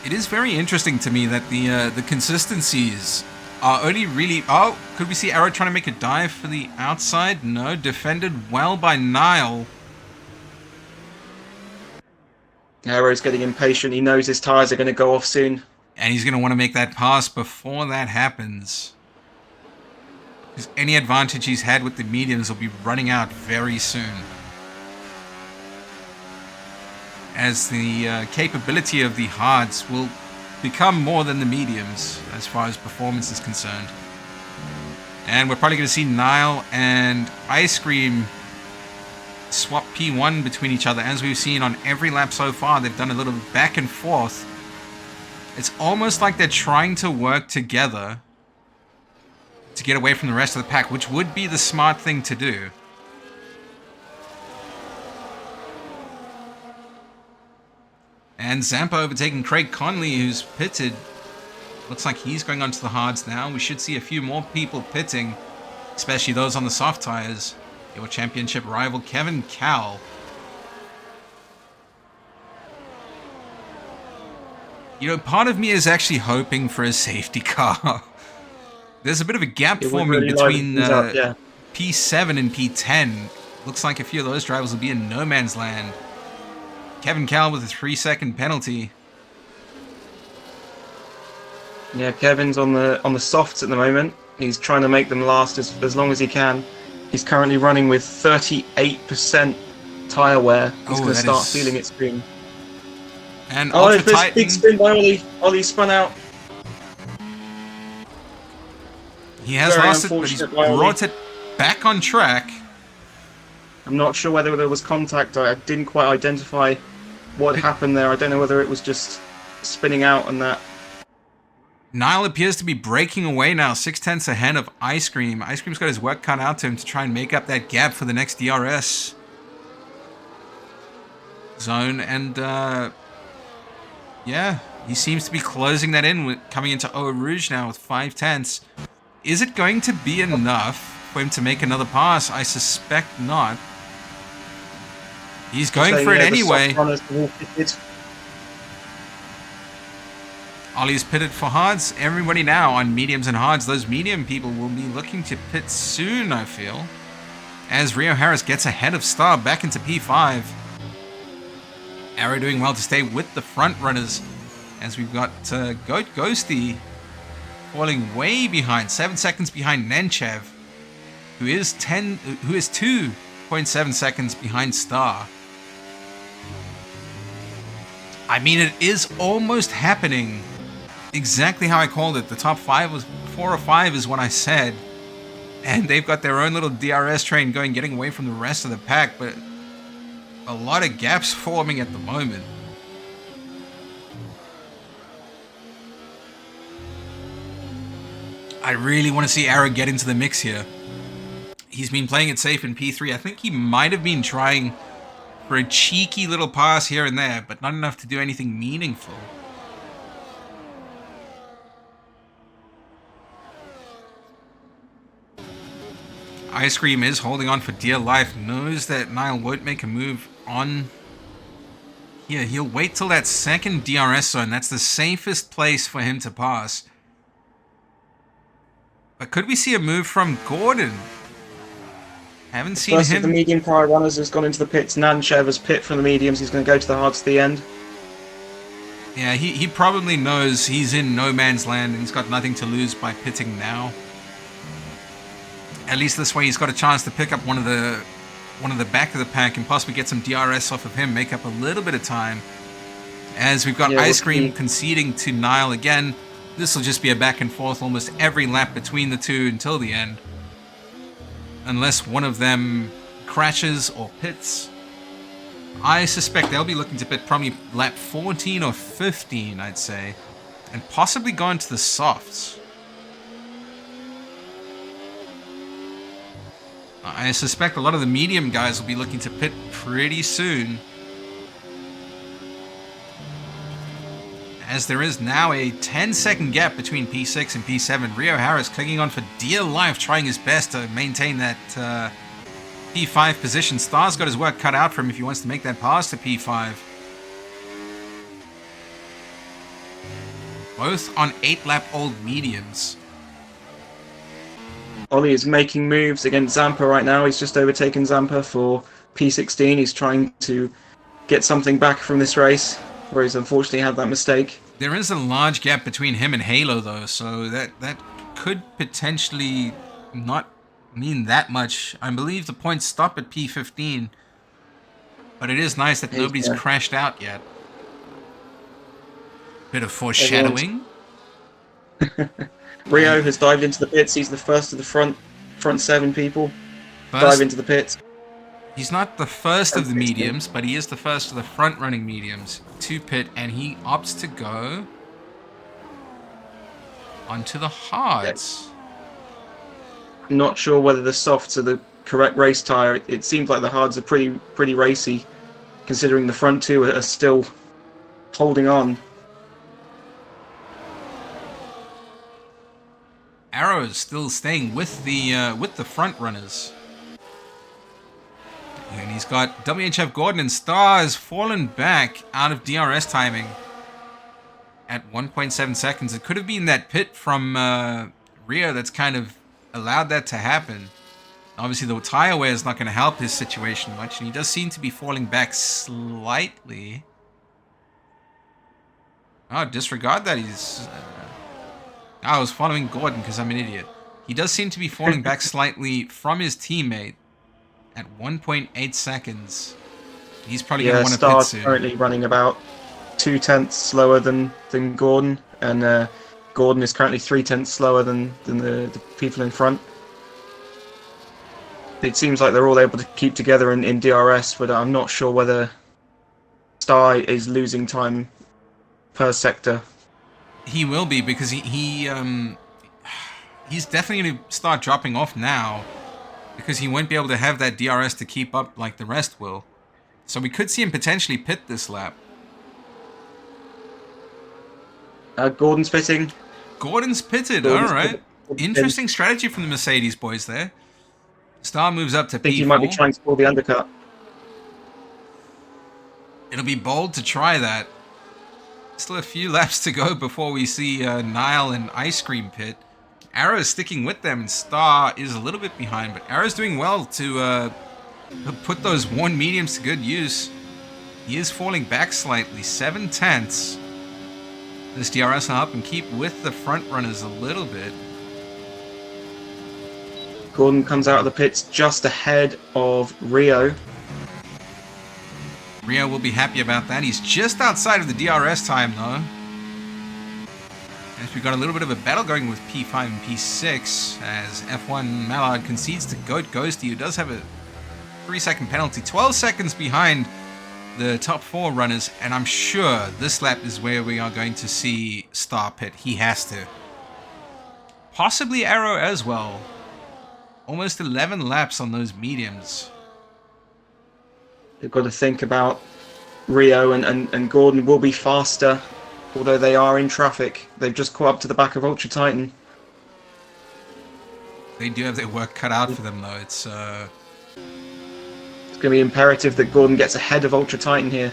It is very interesting to me that the consistencies are only really... Oh, could we see Arrow trying to make a dive for the outside? No, defended well by Nile. Arrow's getting impatient. He knows his tyres are going to go off soon. And he's going to want to make that pass before that happens. Because any advantage he's had with the mediums will be running out very soon. As the capability of the hards will become more than the mediums as far as performance is concerned. And we're probably going to see Nile and Ice Cream swap P1 between each other. As we've seen on every lap so far, they've done a little back and forth. It's almost like they're trying to work together to get away from the rest of the pack, which would be the smart thing to do. And Zampa overtaking Craig Conley, who's pitted. Looks like he's going onto the hards now. We should see a few more people pitting, especially those on the soft tires. Your championship rival, Kevin Cowell. You know, part of me is actually hoping for a safety car. There's a bit of a gap forming between P7 and P10. Looks like a few of those drivers will be in no man's land. Kevin Cowell with a 3-second penalty. Yeah, Kevin's on the softs at the moment. He's trying to make them last as long as he can. He's currently running with 38% tyre wear. He's going to start feeling it soon. And Ultra Titan. Big spin by Ollie. Ollie spun out. He has lost it, but he's brought it back on track. I'm not sure whether there was contact. I didn't quite identify what happened there. I don't know whether it was just spinning out and that. Nile appears to be breaking away now, 6/10 ahead of Ice Cream. Ice Cream's got his work cut out to him to try and make up that gap for the next DRS zone. And, yeah, he seems to be closing that in, with coming into Eau Rouge now with 5/10. Is it going to be enough for him to make another pass? I suspect not. He's going for it anyway. Ollie's pitted for hards. Everybody now on mediums and hards. Those medium people will be looking to pit soon, I feel. As Rio Harris gets ahead of Star back into P5. Arrow doing well to stay with the front runners. as we've got Goat Ghosty falling way behind, 7 seconds behind Nenchev, who is 2.7 seconds behind Star. I mean, it is almost happening. Exactly how I called it. The top 4 or 5 is what I said. And they've got their own little DRS train going, getting away from the rest of the pack, but a lot of gaps forming at the moment. I really want to see Arrow get into the mix here. He's been playing it safe in P3. I think he might have been trying for a cheeky little pass here and there, but not enough to do anything meaningful. Ice Cream is holding on for dear life, knows that Niall won't make a move on here. He'll wait till that second DRS zone. That's the safest place for him to pass. But could we see a move from Gordon? Haven't seen First him. of the medium car runners has gone into the pits. Nanchev has pit from the mediums. He's going to go to the hards at the end. Yeah, he probably knows he's in no man's land and he's got nothing to lose by pitting now. At least this way he's got a chance to pick up one of the back of the pack and possibly get some DRS off of him, make up a little bit of time. As we've got Ice Cream conceding to Niall again. This will just be a back and forth almost every lap between the two until the end. Unless one of them crashes or pits. I suspect they'll be looking to pit probably lap 14 or 15, I'd say. And possibly go into the softs. I suspect a lot of the medium guys will be looking to pit pretty soon. As there is now a 10-second gap between P6 and P7. Rio Harris clinging on for dear life, trying his best to maintain that P5 position. Star's got his work cut out for him if he wants to make that pass to P5. Both on 8-lap-old mediums. Ollie is making moves against Zampa right now. He's just overtaken Zampa for P16. He's trying to get something back from this race, where he's unfortunately had that mistake. There is a large gap between him and Halo, though, so that could potentially not mean that much. I believe the points stop at P15, but it is nice that nobody's crashed out yet. Bit of foreshadowing. Rio has dived into the pits. He's the first of the front 7 people. Dive into the pits. He's not the first of the mediums, but he is the first of the front-running mediums to pit, and he opts to go onto the hards. I'm not sure whether the softs are the correct race tyre. It seems like the hards are pretty racy, considering the front 2 are still holding on. Arrow is still staying with the front runners. And he's got WHF Gordon, and Star has fallen back out of DRS timing at 1.7 seconds. It could have been that pit from Rio that's kind of allowed that to happen. Obviously, the tire wear is not going to help his situation much, and he does seem to be falling back slightly. Oh, disregard that. I was following Gordon because I'm an idiot. He does seem to be falling back slightly from his teammate at 1.8 seconds. He's probably going to want to pit soon. Star's currently running about 0.2 slower than Gordon, and Gordon is currently 0.3 slower than the people in front. It seems like they're all able to keep together in DRS, but I'm not sure whether Star is losing time per sector. He will be, because he's definitely going to start dropping off now, because he won't be able to have that DRS to keep up like the rest will. So we could see him potentially pit this lap. Gordon's pitting. Gordon's pitted, alright. Interesting strategy from the Mercedes boys there. Star moves up to P4. I think he might be trying to pull the undercut. It'll be bold to try that. Still a few laps to go before we see Niall and Ice Cream pit. Arrow is sticking with them, and Star is a little bit behind, but Arrow's doing well to put those worn mediums to good use. He is falling back slightly, 0.7. this DRS will help him keep with the front runners a little bit. Gordon comes out of the pits just ahead of Rio. Rio will be happy about that. He's just outside of the DRS time, though. As we've got a little bit of a battle going with P5 and P6, as F1 Mallard concedes to Goat Ghosty, who does have a 3-second penalty, 12 seconds behind the top 4 runners, and I'm sure this lap is where we are going to see Star pit. He has to. Possibly Arrow as well. Almost 11 laps on those mediums. They've got to think about Rio and Gordon will be faster, although they are in traffic. They've just caught up to the back of Ultra Titan. They do have their work cut out for them, though. It's going to be imperative that Gordon gets ahead of Ultra Titan here.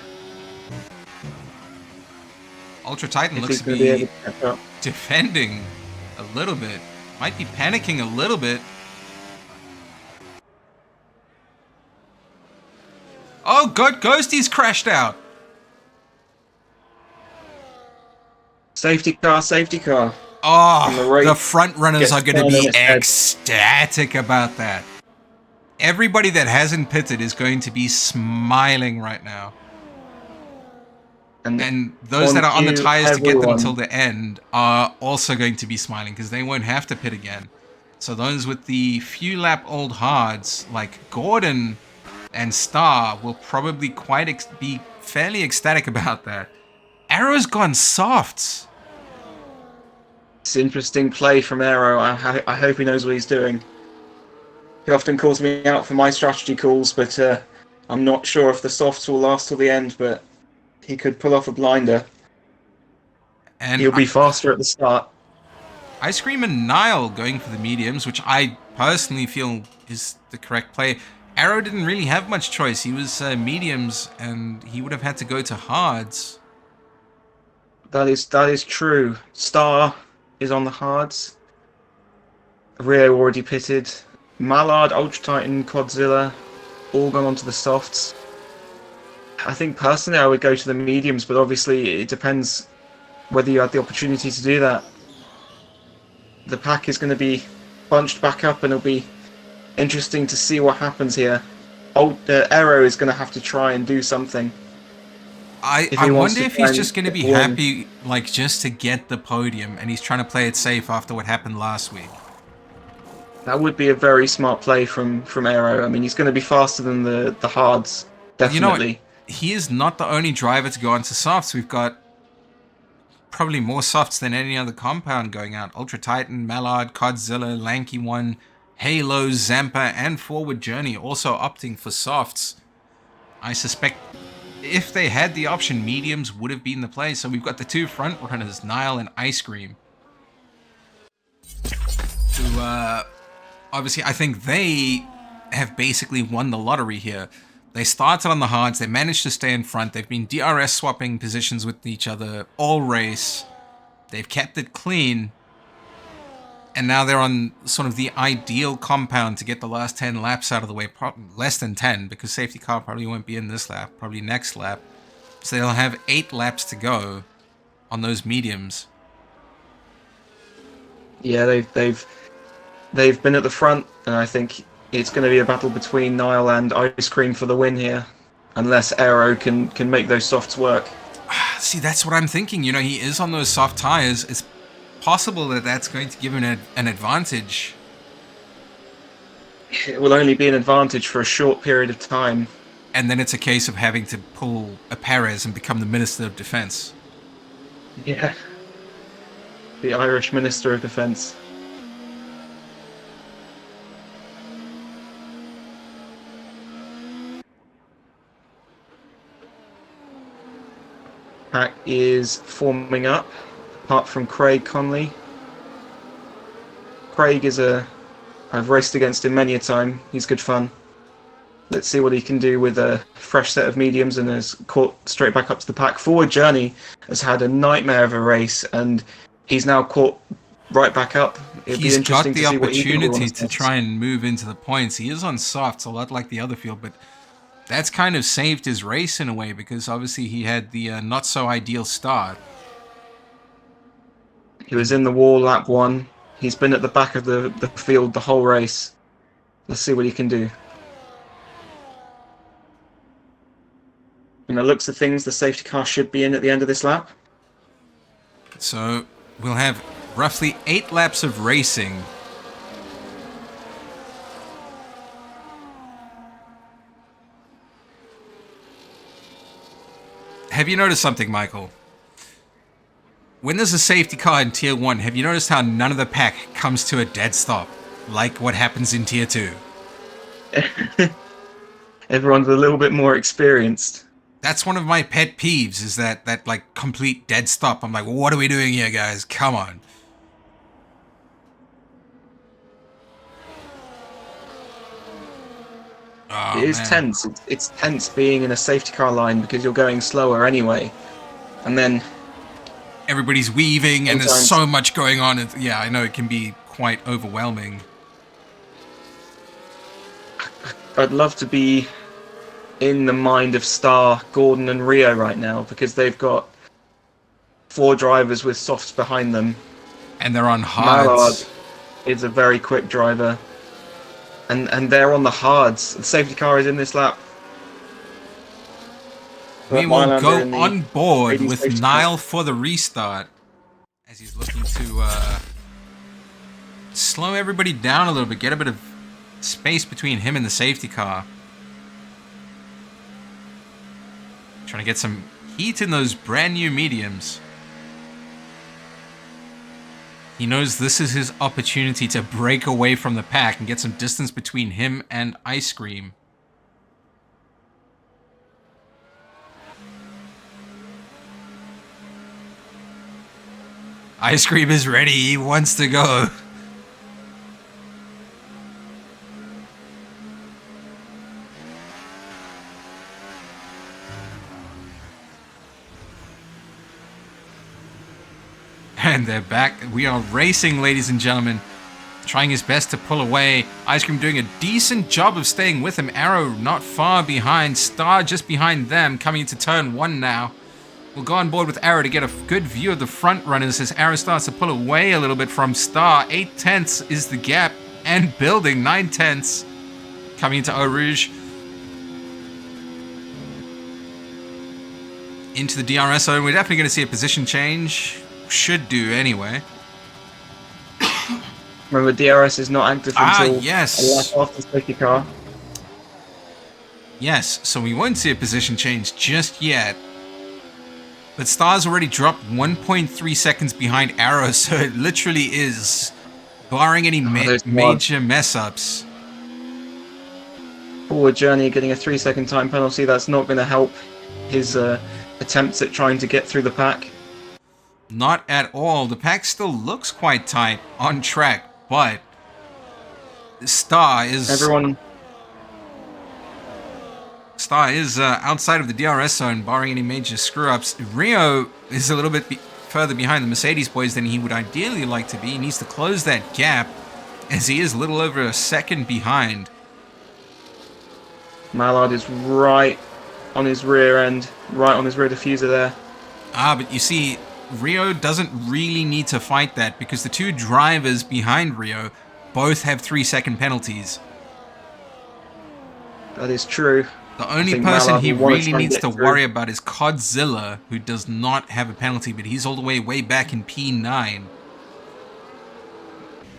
Ultra Titan looks to be defending a little bit. Might be panicking a little bit. Oh, God, Ghosty's crashed out. Safety car, safety car. Oh, the front runners are going to be ecstatic about that. Everybody that hasn't pitted is going to be smiling right now. And those that are on the tires to get them until the end are also going to be smiling because they won't have to pit again. So those with the few lap old hards like Gordon and Star will probably be fairly ecstatic about that. Arrow's gone softs. It's interesting play from Arrow. I hope he knows what he's doing. He often calls me out for my strategy calls, but I'm not sure if the softs will last till the end, but he could pull off a blinder. And he'll be faster at the start. Ice Cream and Nile going for the mediums, which I personally feel is the correct play. Arrow didn't really have much choice. He was mediums, and he would have had to go to hards. That is true. Star is on the hards. Rio already pitted. Mallard, Ultra Titan, Quadzilla, all gone onto the softs. I think personally I would go to the mediums, but obviously it depends whether you had the opportunity to do that. The pack is going to be bunched back up, and it'll be interesting to see what happens here. Arrow is going to have to try and do something. I wonder if he's just going to be happy, like, just to get the podium, and he's trying to play it safe after what happened last week. That would be a very smart play from Arrow. I mean, he's going to be faster than the hards, definitely. You know what? He is not the only driver to go onto softs. We've got probably more softs than any other compound going out. Ultra Titan, Mallard, Godzilla, Lanky One, Halo, Zampa, and Forward Journey also opting for softs. I suspect if they had the option, mediums would have been the play. So we've got the two front runners, Nile and Ice Cream, who obviously I think they have basically won the lottery here. They started on the hards, they managed to stay in front, they've been DRS swapping positions with each other all race, they've kept it clean, and now they're on sort of the ideal compound to get the last 10 laps out of the way, less than 10, because safety car probably won't be in this lap, probably next lap. So they'll have 8 laps to go on those mediums. Yeah, they've been at the front, and I think it's going to be a battle between Nile and Ice Cream for the win here, unless Arrow can make those softs work. See, that's what I'm thinking. You know, he is on those soft tires. It's possible that that's going to give him an advantage. It will only be an advantage for a short period of time. And then it's a case of having to pull a Perez and become the Minister of Defense. Yeah. The Irish Minister of Defense. Pack is forming up, apart from Craig Conley. Craig is I've raced against him many a time. He's good fun. Let's see what he can do with a fresh set of mediums, and has caught straight back up to the pack. Forward Journey has had a nightmare of a race, and he's now caught right back up. He's got the opportunity to try and move into the points. He is on softs, a lot like the other field, but that's kind of saved his race in a way, because obviously he had the not-so-ideal start. He was in the wall lap 1. He's been at the back of the field the whole race. Let's see what he can do. And it looks of things, the safety car should be in at the end of this lap. So we'll have roughly 8 laps of racing. Have you noticed something, Michael? When there's a safety car in Tier 1, have you noticed how none of the pack comes to a dead stop? Like what happens in Tier 2? Everyone's a little bit more experienced. That's one of my pet peeves, is that like complete dead stop. I'm like, what are we doing here, guys? Come on. Oh, It is tense. It's tense being in a safety car line because you're going slower anyway. And then everybody's weaving and there's sometimes so much going on. Yeah, I know it can be quite overwhelming. I'd love to be in the mind of Star, Gordon and Rio right now because they've got 4 drivers with softs behind them. And they're on hards. Mallard is a very quick driver. And they're on the hards. The safety car is in this lap. We will go on board with Niall for the restart as he's looking to slow everybody down a little bit, get a bit of space between him and the safety car. Trying to get some heat in those brand new mediums. He knows this is his opportunity to break away from the pack and get some distance between him and Ice Cream. Ice Cream is ready. He wants to go. And they're back. We are racing, ladies and gentlemen. Trying his best to pull away. Ice Cream doing a decent job of staying with him. Arrow not far behind. Star just behind them, coming into turn 1 now. We'll go on board with Arrow to get a good view of the front runners as Arrow starts to pull away a little bit from Star. 8 tenths is the gap, and building 9 tenths. Coming into Eau Rouge. Into the DRS zone. We're definitely going to see a position change. Should do anyway. Remember, DRS is not active until yes. a lap after the safety car. Yes, so we won't see a position change just yet. But Star's already dropped 1.3 seconds behind Arrow, so it literally is, barring any major mess-ups. Forward Journey getting a 3-second time penalty. That's not going to help his attempts at trying to get through the pack. Not at all. The pack still looks quite tight on track, but Star is outside of the DRS zone, barring any major screw-ups. Rio is a little bit further behind the Mercedes boys than he would ideally like to be. He needs to close that gap, as he is a little over a second behind. Mallard is right on his rear end, right on his rear diffuser there. But you see, Rio doesn't really need to fight that because the 2 drivers behind Rio both have 3-second penalties. That is true. The only person he really needs to worry about is Codzilla, who does not have a penalty, but he's all the way back in P9.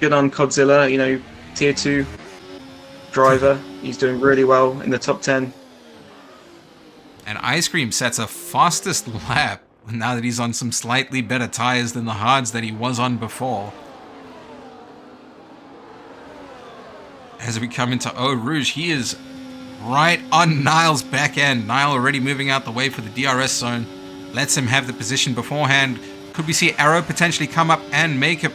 Good on Codzilla, you know, tier 2 driver. He's doing really well in the top 10. And Ice Cream sets a fastest lap now that he's on some slightly better tires than the hards that he was on before. As we come into Eau Rouge, he is right on Niall's back end. Niall already moving out the way for the DRS zone. Lets him have the position beforehand. Could we see Arrow potentially come up and make a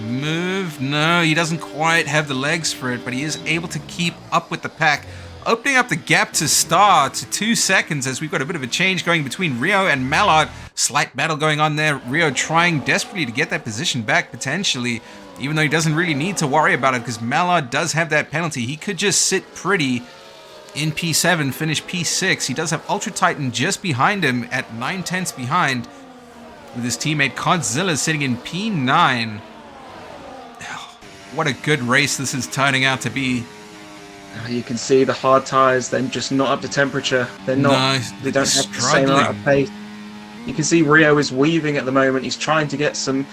move? No, he doesn't quite have the legs for it, but he is able to keep up with the pack. Opening up the gap to Star to 2 seconds as we've got a bit of a change going between Rio and Mallard. Slight battle going on there. Rio trying desperately to get that position back potentially, even though he doesn't really need to worry about it because Mallard does have that penalty. He could just sit pretty in P7, finish P6. He does have Ultra Titan just behind him at 9 tenths behind. with his teammate Godzilla sitting in P9. What a good race this is turning out to be. You can see the hard tyres, they're just not up to temperature. They're not. No, They don't have the same amount of pace. You can see Rio is weaving at the moment. He's trying to get some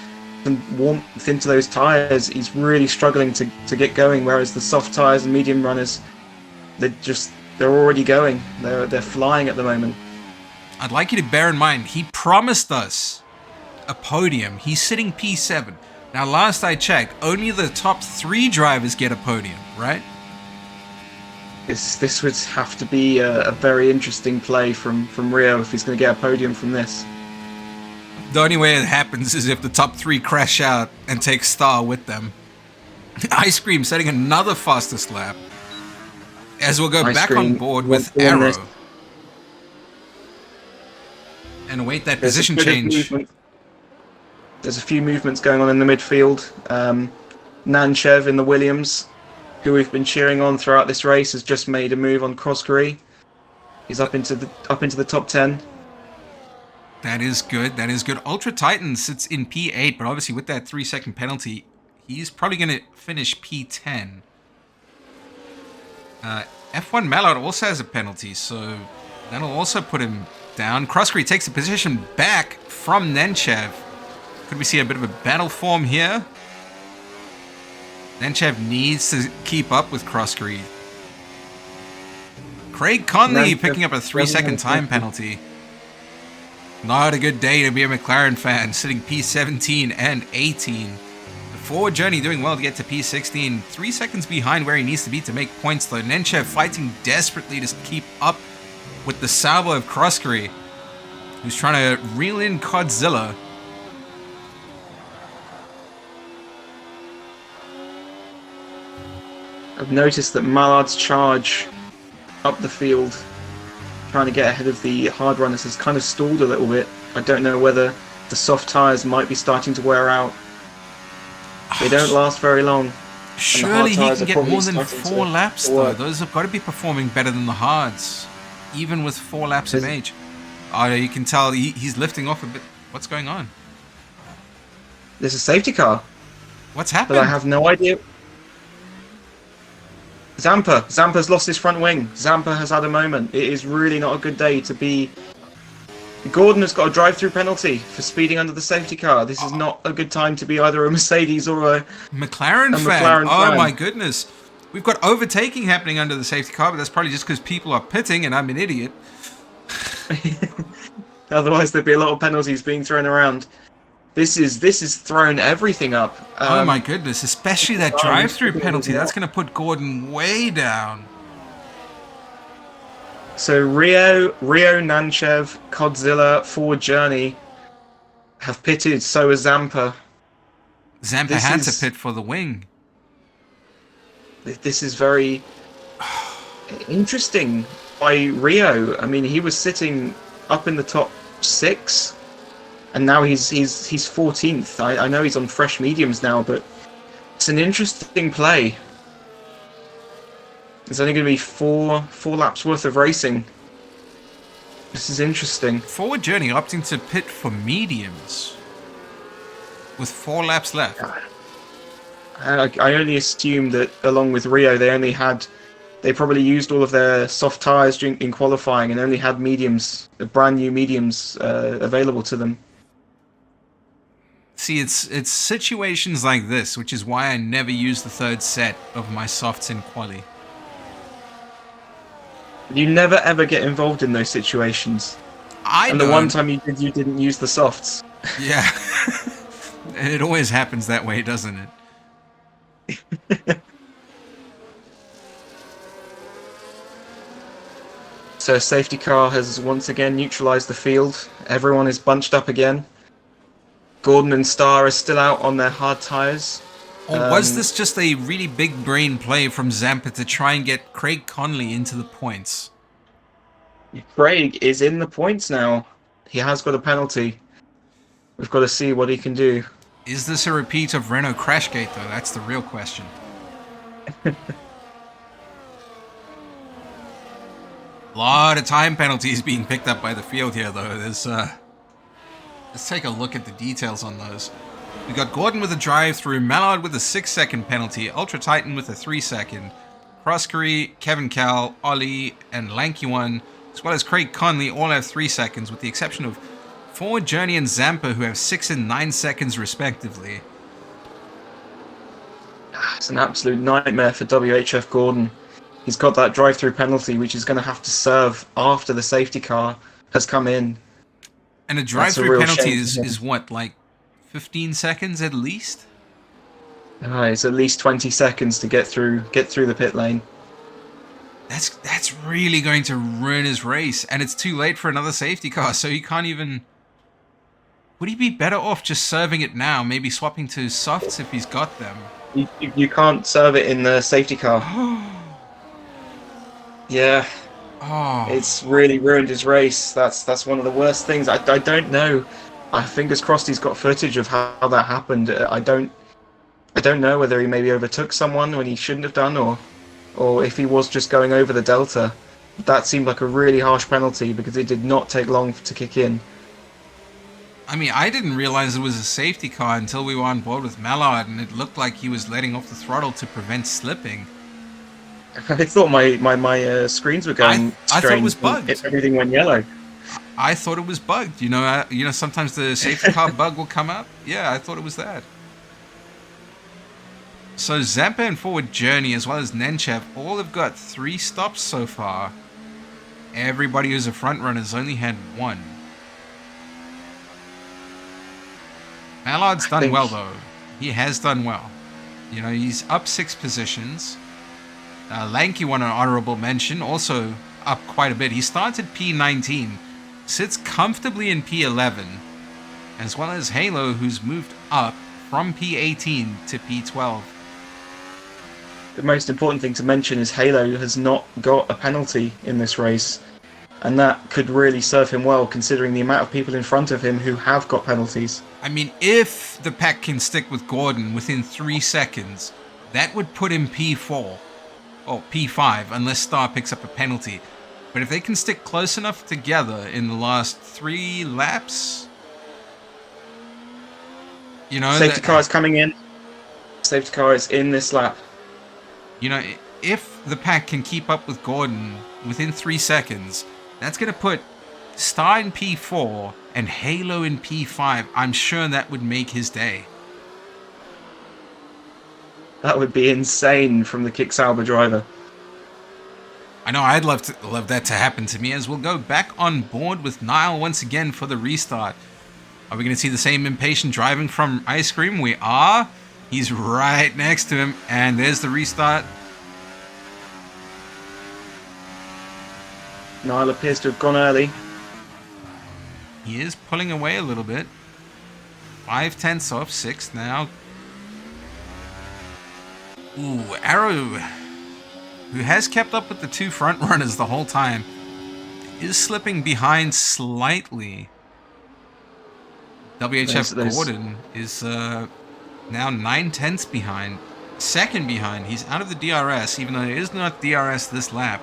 warmth into those tyres. He's really struggling to get going, whereas the soft tyres and medium runners, they're already going. They're flying at the moment. I'd like you to bear in mind, he promised us a podium. He's sitting P7. Now, last I checked, only the top 3 drivers get a podium, right? This would have to be a very interesting play from Rio if he's going to get a podium from this. The only way it happens is if the top 3 crash out and take Star with them. Ice Cream setting another fastest lap. As we'll go back on board with Arrow. And await that position change. There's a few movements going on in the midfield. Nanchev in the Williams, who we've been cheering on throughout this race, has just made a move on Crossgree. He's up into the top 10. That is good. That is good. Ultra Titan sits in P8, but obviously with that 3-second penalty, he's probably going to finish P10. F1 Mallard also has a penalty, so that'll also put him down. Crossgree takes the position back from Nenchev. Could we see a bit of a battle form here? Nenchev needs to keep up with Crossgree. Craig Conley picking up a 3-second time penalty. Not a good day to be a McLaren fan, sitting P17 and 18. The forward journey doing well to get to P16. 3 seconds behind where he needs to be to make points though. Nenchev fighting desperately to keep up with the salvo of Crossgree, who's trying to reel in Godzilla. I've noticed that Mallard's charge up the field, trying to get ahead of the hard runners, has kind of stalled a little bit. I don't know whether the soft tyres might be starting to wear out. They don't last very long. Surely he can get more than 4 laps though. Those have got to be performing better than the hards, even with 4 laps of age. Oh, you can tell he's lifting off a bit. What's going on? There's a safety car. What's happened? But I have no idea. Zampa's lost his front wing. Zampa has had a moment. It is really not a good day to be... Gordon has got a drive-through penalty for speeding under the safety car. This is not a good time to be either a Mercedes or a McLaren fan. Oh my goodness. We've got overtaking happening under the safety car, but that's probably just because people are pitting and I'm an idiot. Otherwise there'd be a lot of penalties being thrown around. This is thrown everything up. Oh my goodness, especially that drive-through penalty. That's going to put Gordon way down. So Rio, Nanchev, Godzilla, Forward Journey have pitted, so has Zampa. Zampa had to pit for the wing. This is very interesting by Rio. I mean, he was sitting up in the top 6. And now he's 14th. I know he's on fresh mediums now, but it's an interesting play. There's only going to be four laps worth of racing. This is interesting. Forward Journey opting to pit for mediums with 4 laps left. I only assume that along with Rio, they probably used all of their soft tyres in qualifying and only had mediums, brand new mediums available to them. See, it's situations like this, which is why I never use the 3rd set of my softs in quali. You never ever get involved in those situations. And the one time you did, you didn't use the softs. Yeah. And it always happens that way, doesn't it? So safety car has once again neutralised the field. Everyone is bunched up again. Gordon and Starr are still out on their hard tyres. Or was this just a really big brain play from Zampa to try and get Craig Conley into the points? Craig is in the points now. He has got a penalty. We've got to see what he can do. Is this a repeat of Renault Crashgate, though? That's the real question. A lot of time penalties being picked up by the field here, though. Let's take a look at the details on those. We got Gordon with a drive-through, Mallard with a 6-second penalty, Ultra Titan with a 3-second, Croskery, Kevin Cal, Ollie, and Lanky One, as well as Craig Conley, all have 3 seconds, with the exception of Forward Journey and Zampa, who have 6 and 9 seconds respectively. It's an absolute nightmare for WHF Gordon. He's got that drive-through penalty, which he's going to have to serve after the safety car has come in. And a drive-through penalty is what, like 15 seconds at least? It's at least 20 seconds to get through the pit lane. That's really going to ruin his race, and it's too late for another safety car, so he can't even... Would he be better off just serving it now, maybe swapping to softs if he's got them? You can't serve it in the safety car. Yeah. Oh. It's really ruined his race. That's one of the worst things. I don't know. Fingers crossed he's got footage of how that happened. I don't know whether he maybe overtook someone when he shouldn't have done, or if he was just going over the delta. That seemed like a really harsh penalty because it did not take long to kick in. I mean, I didn't realize it was a safety car until we were on board with Mallard, and it looked like he was letting off the throttle to prevent slipping. I thought my screens were going strange. I thought it was bugged. Everything went yellow. I thought it was bugged. You know, sometimes the safety car bug will come up. Yeah, I thought it was that. So Zampa and Forward Journey, as well as Nenchev, all have got 3 stops so far. Everybody who's a front runner has only had 1. Mallard's done well, though. He has done well. You know, he's up 6 positions. Lanky One, an honorable mention, also up quite a bit. He started P19, sits comfortably in P11, as well as Halo, who's moved up from P18 to P12. The most important thing to mention is Halo has not got a penalty in this race, and that could really serve him well considering the amount of people in front of him who have got penalties. I mean, if the pack can stick with Gordon within 3 seconds, that would put him P4, or P5, unless Star picks up a penalty. But if they can stick close enough together in the last 3 laps, you know... Safety car is coming in. Safety car is in this lap. You know, if the pack can keep up with Gordon within 3 seconds, that's going to put Star in P4 and Halo in P5. I'm sure that would make his day. That would be insane from the Kick Sauber driver. I know, I'd love that to happen to me, as we'll go back on board with Niall once again for the restart. Are we going to see the same impatient driving from Ice Cream? We are. He's right next to him, and there's the restart. Niall appears to have gone early. He is pulling away a little bit. 5/10 off, 6th now. Ooh, Arrow, who has kept up with the 2 front runners the whole time, is slipping behind slightly. WHF Gordon is now 9/10 behind. 2nd behind. He's out of the DRS, even though there is not DRS this lap.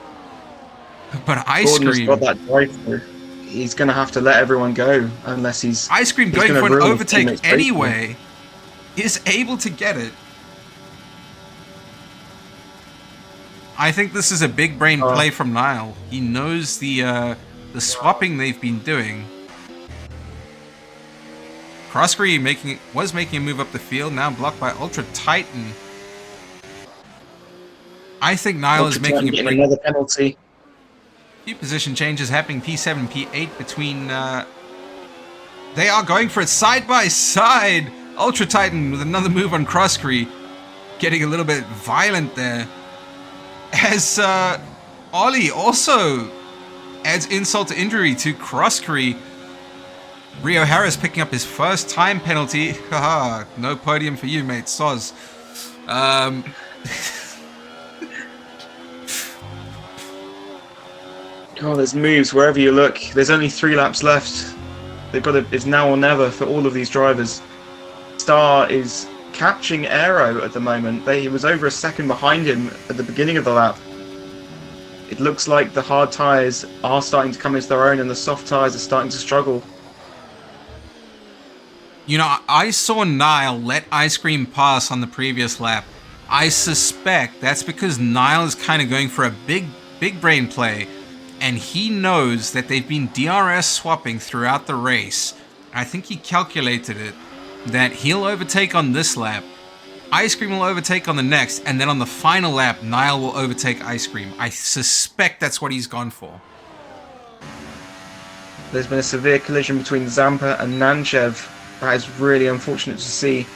But Ice Cream... got that drive-through. He's going to have to let everyone go unless he's... Ice Cream going for an overtake anyway is able to get it. I think this is a big brain play from Niall. He knows the swapping they've been doing. Croskery was making a move up the field, now blocked by Ultra Titan. I think Niall is making another penalty. Few position changes happening, P7, P8 between... They are going for it side by side! Ultra Titan with another move on Croskery. Getting a little bit violent there. As Ollie also adds insult to injury to Croskery. Rio Harris picking up his first time penalty. Haha, no podium for you, mate. Soz. Oh, there's moves wherever you look. There's only 3 laps left. They've got it's now or never for all of these drivers. Star is catching Aero at the moment. He was over a second behind him at the beginning of the lap. It looks like the hard tyres are starting to come into their own and the soft tyres are starting to struggle. You know, I saw Nile let Ice Cream pass on the previous lap. I suspect that's because Nile is kind of going for a big brain play, and he knows that they've been DRS swapping throughout the race. I think he calculated it, that he'll overtake on this lap, Ice Cream will overtake on the next, and then on the final lap, Nile will overtake Ice Cream. I suspect that's what he's gone for. There's been a severe collision between Zampa and Nanchev. That is really unfortunate to see.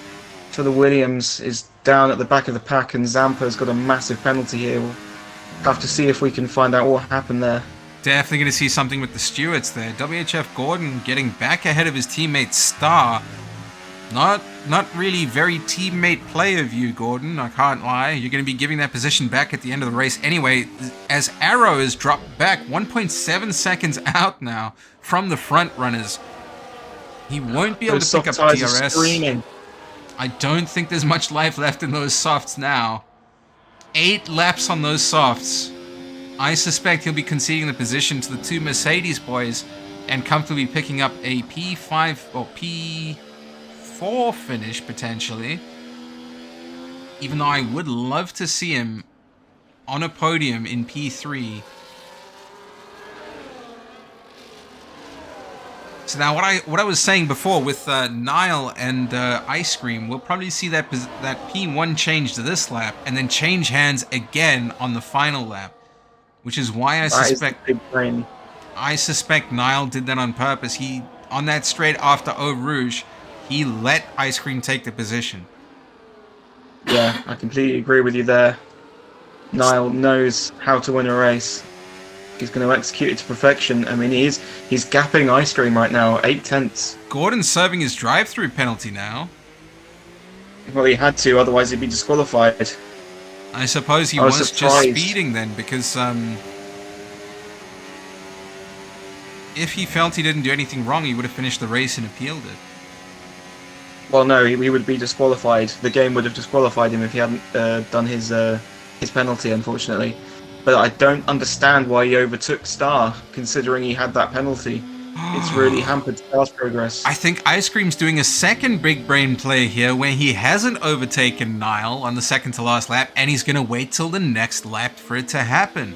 For the Williams is down at the back of the pack, and Zampa's got a massive penalty here. We'll have to see if we can find out what happened there. Definitely going to see something with the stewards there. WHF Gordon getting back ahead of his teammate Star. Not really very teammate play of you, Gordon. I can't lie. You're going to be giving that position back at the end of the race anyway, as Arrow is dropped back 1.7 seconds out now from the front runners. He won't be able to pick up DRS. I don't think there's much life left in those softs now. 8 laps on those softs. I suspect he'll be conceding the position to the two Mercedes boys and comfortably picking up a P5 or P4 finish potentially. Even though I would love to see him on a podium in P3. So now what I was saying before with Nile and Ice Cream, we'll probably see that P1 change to this lap and then change hands again on the final lap, which is why I suspect Nile did that on purpose. He on that straight after Eau Rouge, he let Ice Cream take the position. Yeah, I completely agree with you there. Nile knows how to win a race. He's going to execute it to perfection. I mean, he's gapping Ice Cream right now, 8/10. Gordon's serving his drive-through penalty now. Well, he had to, otherwise he'd be disqualified. I suppose he was just speeding then, because if he felt he didn't do anything wrong, he would have finished the race and appealed it. Well, no, he would be disqualified. The game would have disqualified him if he hadn't done his penalty, unfortunately. But I don't understand why he overtook Star, considering he had that penalty. It's really hampered Star's progress. I think Ice Cream's doing a second big brain play here, where he hasn't overtaken Nile on the second to last lap, and he's going to wait till the next lap for it to happen.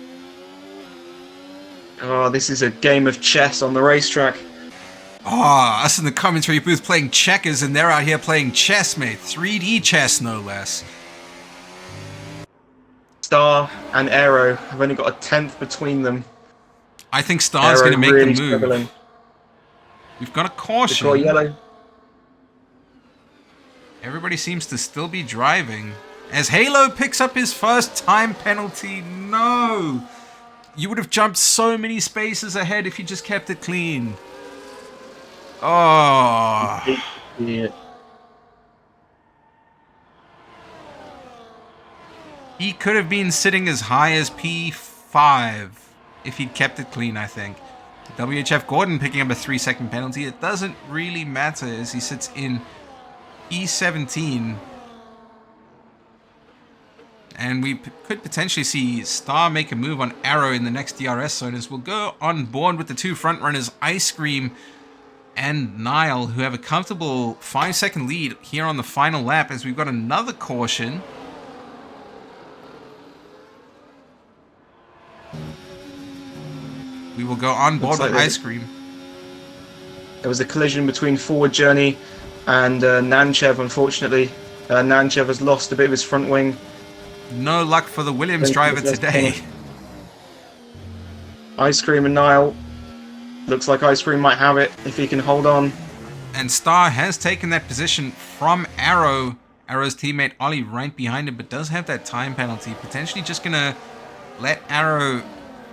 Oh, this is a game of chess on the racetrack. Oh, us in the commentary booth playing checkers, and they're out here playing chess, mate. 3D chess, no less. Star and Aero have only got a 10th between them. I think Star's going to make really the move. Struggling. We've got a caution. We've got yellow. Everybody seems to still be driving. As Halo picks up his first time penalty. No! You would have jumped so many spaces ahead if you just kept it clean. Oh. Idiot. He could have been sitting as high as P5 if he'd kept it clean, I think. WHF Gordon picking up a 3-second penalty. It doesn't really matter as he sits in E17. And we could potentially see Star make a move on Arrow in the next DRS zone as we'll go on board with the two front runners, Ice Cream and Nile, who have a comfortable 5-second lead here on the final lap as we've got another caution. We will go on board with Ice Cream. There was a collision between Forward Journey and Nanchev, unfortunately. Nanchev has lost a bit of his front wing. No luck for the Williams driver today. Ice Cream and Nile. Looks like Ice Cream might have it if he can hold on. And Star has taken that position from Arrow. Arrow's teammate Ollie right behind him, but does have that time penalty. Potentially just going to let Arrow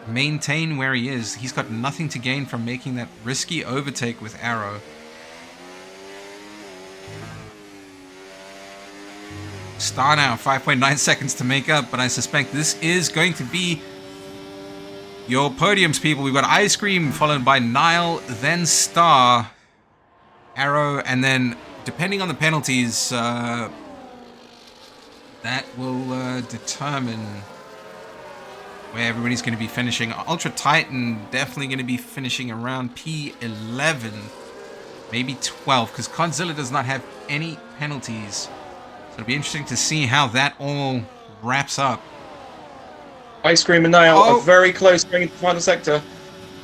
maintain where he is. He's got nothing to gain from making that risky overtake with Arrow. Star now, 5.9 seconds to make up, but I suspect this is going to be your podiums, people. We've got Ice Cream, followed by Nile, then Star, Arrow, and then, depending on the penalties, that will determine where everybody's going to be finishing. Ultra Titan definitely going to be finishing around P11. maybe 12, because Godzilla does not have any penalties. So it'll be interesting to see how that all wraps up. Ice Cream and Niall are Oh, very close going into the final sector.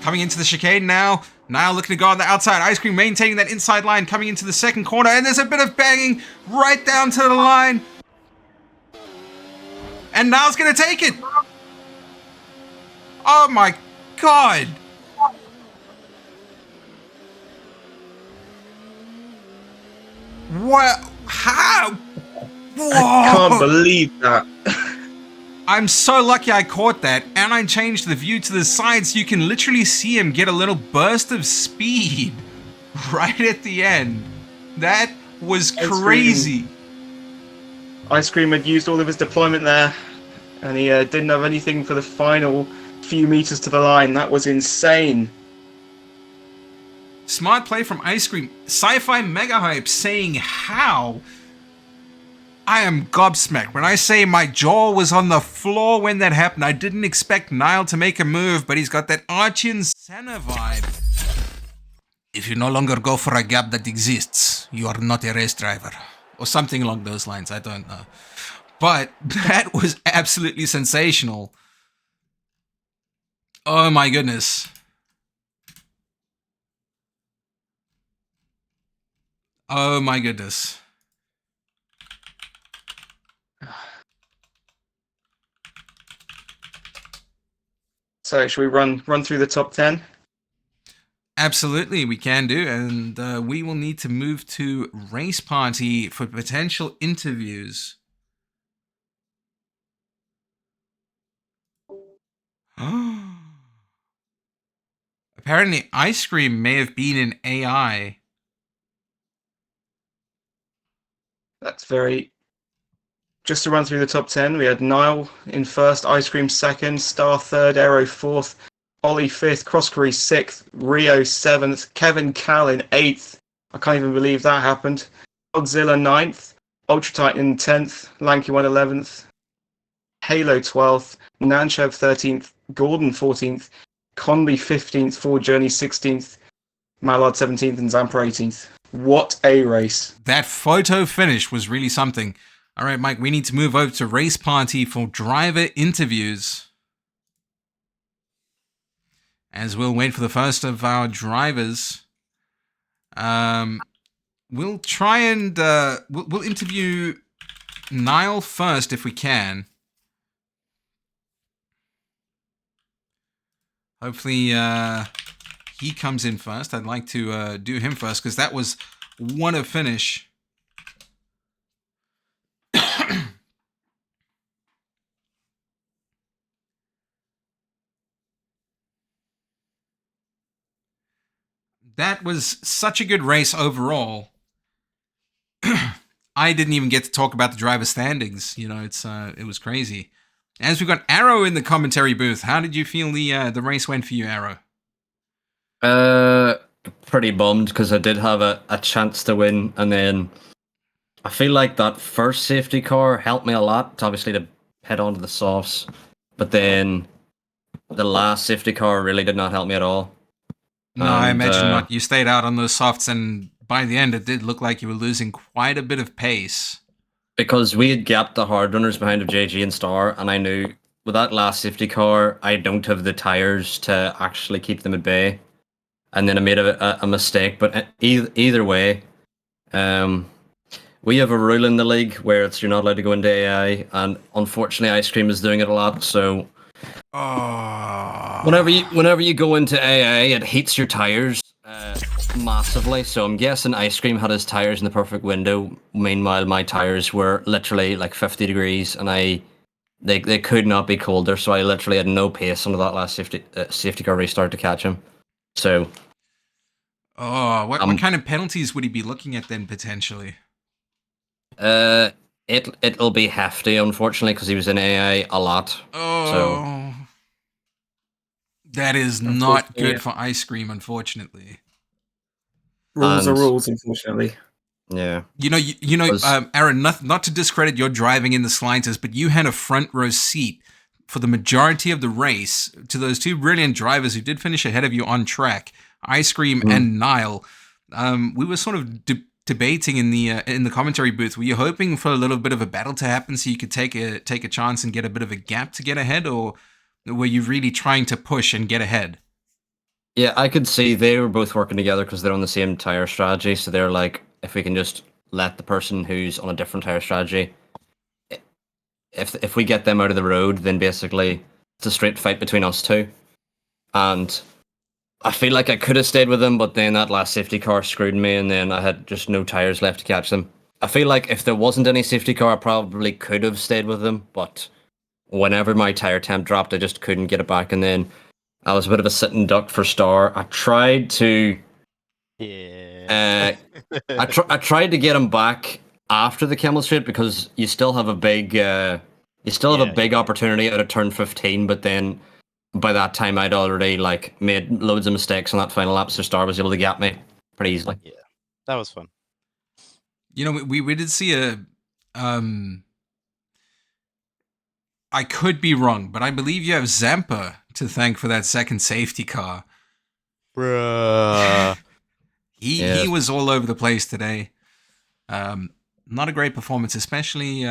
coming into the chicane now. Niall looking to go on the outside. Ice Cream maintaining that inside line, coming into the second corner, and there's a bit of banging right down to the line. And Niall's going to take it. Oh my god. What? How? Whoa. I can't believe that. I'm so lucky I caught that, and I changed the view to the side so you can literally see him get a little burst of speed right at the end. That was crazy. Ice Cream had used all of his deployment there, and he didn't have anything for the final few meters to the line. That was insane. Smart play from Ice Cream. Sci-Fi Mega Hype saying how? I am gobsmacked. When I say my jaw was on the floor when that happened, I didn't expect Niall to make a move, but he's got that Archean Senna vibe. If you no longer go for a gap that exists, you are not a race driver. Or something along those lines, I don't know. But that was absolutely sensational. Oh my goodness. Oh my goodness. So should we run through the top 10? Absolutely, we can do, and we will need to move to Race Party for potential interviews. Apparently, Ice Cream may have been an AI. That's very... Just to run through the top 10, we had Niall in first, Ice Cream second, Star third, Aero fourth, Ollie fifth, Crosscurry 6th, Rio 7th, Kevin Cal in 8th. I can't even believe that happened. Godzilla 9th, Ultra Titan 10th, Lanky 1 11th, Halo 12th, Nanchev 13th, Gordon 14th, Conby 15th, Ford Journey 16th, Mallard 17th, and Zampa 18th. What a race. That photo finish was really something. All right, Mike, we need to move over to Race Party for driver interviews. As we'll wait for the first of our drivers. We'll try and we'll interview Niall first if we can. Hopefully he comes in first. I'd like to do him first because that was what a finish. That was such a good race overall. I didn't even get to talk about the driver standings. You know, it was crazy. As we've got Arrow in the commentary booth, how did you feel the race went for you, Arrow? Pretty bummed because I did have a chance to win, and then I feel like that first safety car helped me a lot, obviously to head on to the softs, but then the last safety car really did not help me at all. No, I imagine not. You stayed out on those softs, and by the end, it did look like you were losing quite a bit of pace. Because we had gapped the hard runners behind of JG and Star, and I knew with that last safety car, I don't have the tyres to actually keep them at bay. And then I made a mistake. But either way, we have a rule in the league where you're not allowed to go into AI, and unfortunately, Ice Cream is doing it a lot. So whenever you go into AA, it heats your tires massively. So I'm guessing Ice Cream had his tires in the perfect window. Meanwhile, my tires were literally like 50 degrees, and they could not be colder. So I literally had no pace under that last safety car restart to catch him. So, what kind of penalties would he be looking at then potentially? It'll be hefty, unfortunately, because he was in AA a lot. So that is not good for Ice Cream, unfortunately. Rules are rules, unfortunately. Yeah. You know, Aaron, not to discredit your driving in the slightest, but you had a front row seat for the majority of the race to those two brilliant drivers who did finish ahead of you on track, Ice Cream and Niall. we were sort of debating in the commentary booth. Were you hoping for a little bit of a battle to happen so you could take a chance and get a bit of a gap to get ahead, or were you really trying to push and get ahead? Yeah, I could see they were both working together because they're on the same tire strategy. So they're like, if we can just let the person who's on a different tire strategy, if we get them out of the road, then basically it's a straight fight between us two. And I feel like I could have stayed with them, but then that last safety car screwed me, and then I had just no tires left to catch them. I feel like if there wasn't any safety car, I probably could have stayed with them, but whenever my tire temp dropped, I just couldn't get it back, and then I was a bit of a sitting duck for Star. I tried to, Yeah. I tried to get him back after the Camel Straight because you still have a big, a big opportunity out of turn 15, but then by that time I'd already like made loads of mistakes on that final lap, so Star was able to get me pretty easily. Yeah, that was fun. You know, we did see a. I could be wrong, but I believe you have Zampa to thank for that second safety car. Bruh. He was all over the place today. Not a great performance, especially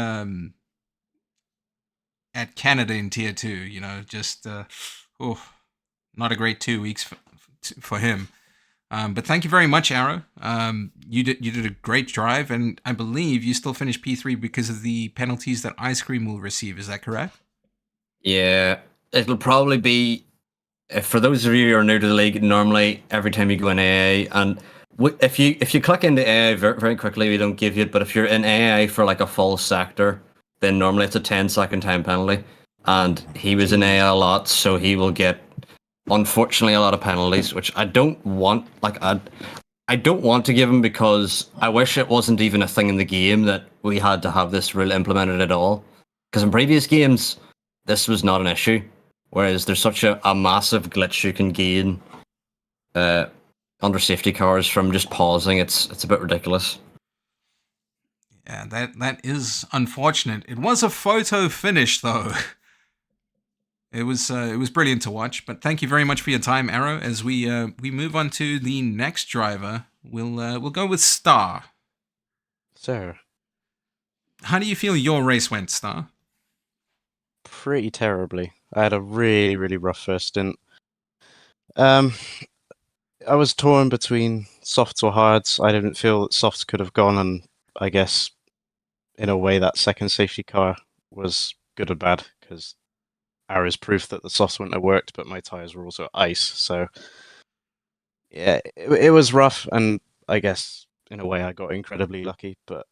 at Canada in Tier 2. You know, just not a great 2 weeks for him. But thank you very much, Arrow. You did a great drive, and I believe you still finished P3 because of the penalties that Ice Cream will receive. Is that correct? Yeah, it'll probably be, for those of you who are new to the league, normally every time you go in AA, and if you click into AA very, very quickly, we don't give you it, but if you're in AA for like a full sector, then normally it's a 10-second time penalty, and he was in AA a lot, so he will get, unfortunately, a lot of penalties, which I don't want. Like I don't want to give him because I wish it wasn't even a thing in the game that we had to have this rule implemented at all. Because in previous games, this was not an issue. Whereas there's such a massive glitch you can gain under safety cars from just pausing. It's a bit ridiculous. Yeah, that is unfortunate. It was a photo finish, though. It was brilliant to watch. But thank you very much for your time, Arrow. As we move on to the next driver, we'll go with Star. So, How do you feel your race went, Star? pretty terribly. I had a really, really rough first stint. I was torn between softs or hards. I didn't feel that softs could have gone, and I guess in a way that second safety car was good or bad because Arrow's proof that the softs wouldn't have worked, but my tires were also ice. So yeah, it was rough, and I guess in a way I got incredibly lucky. But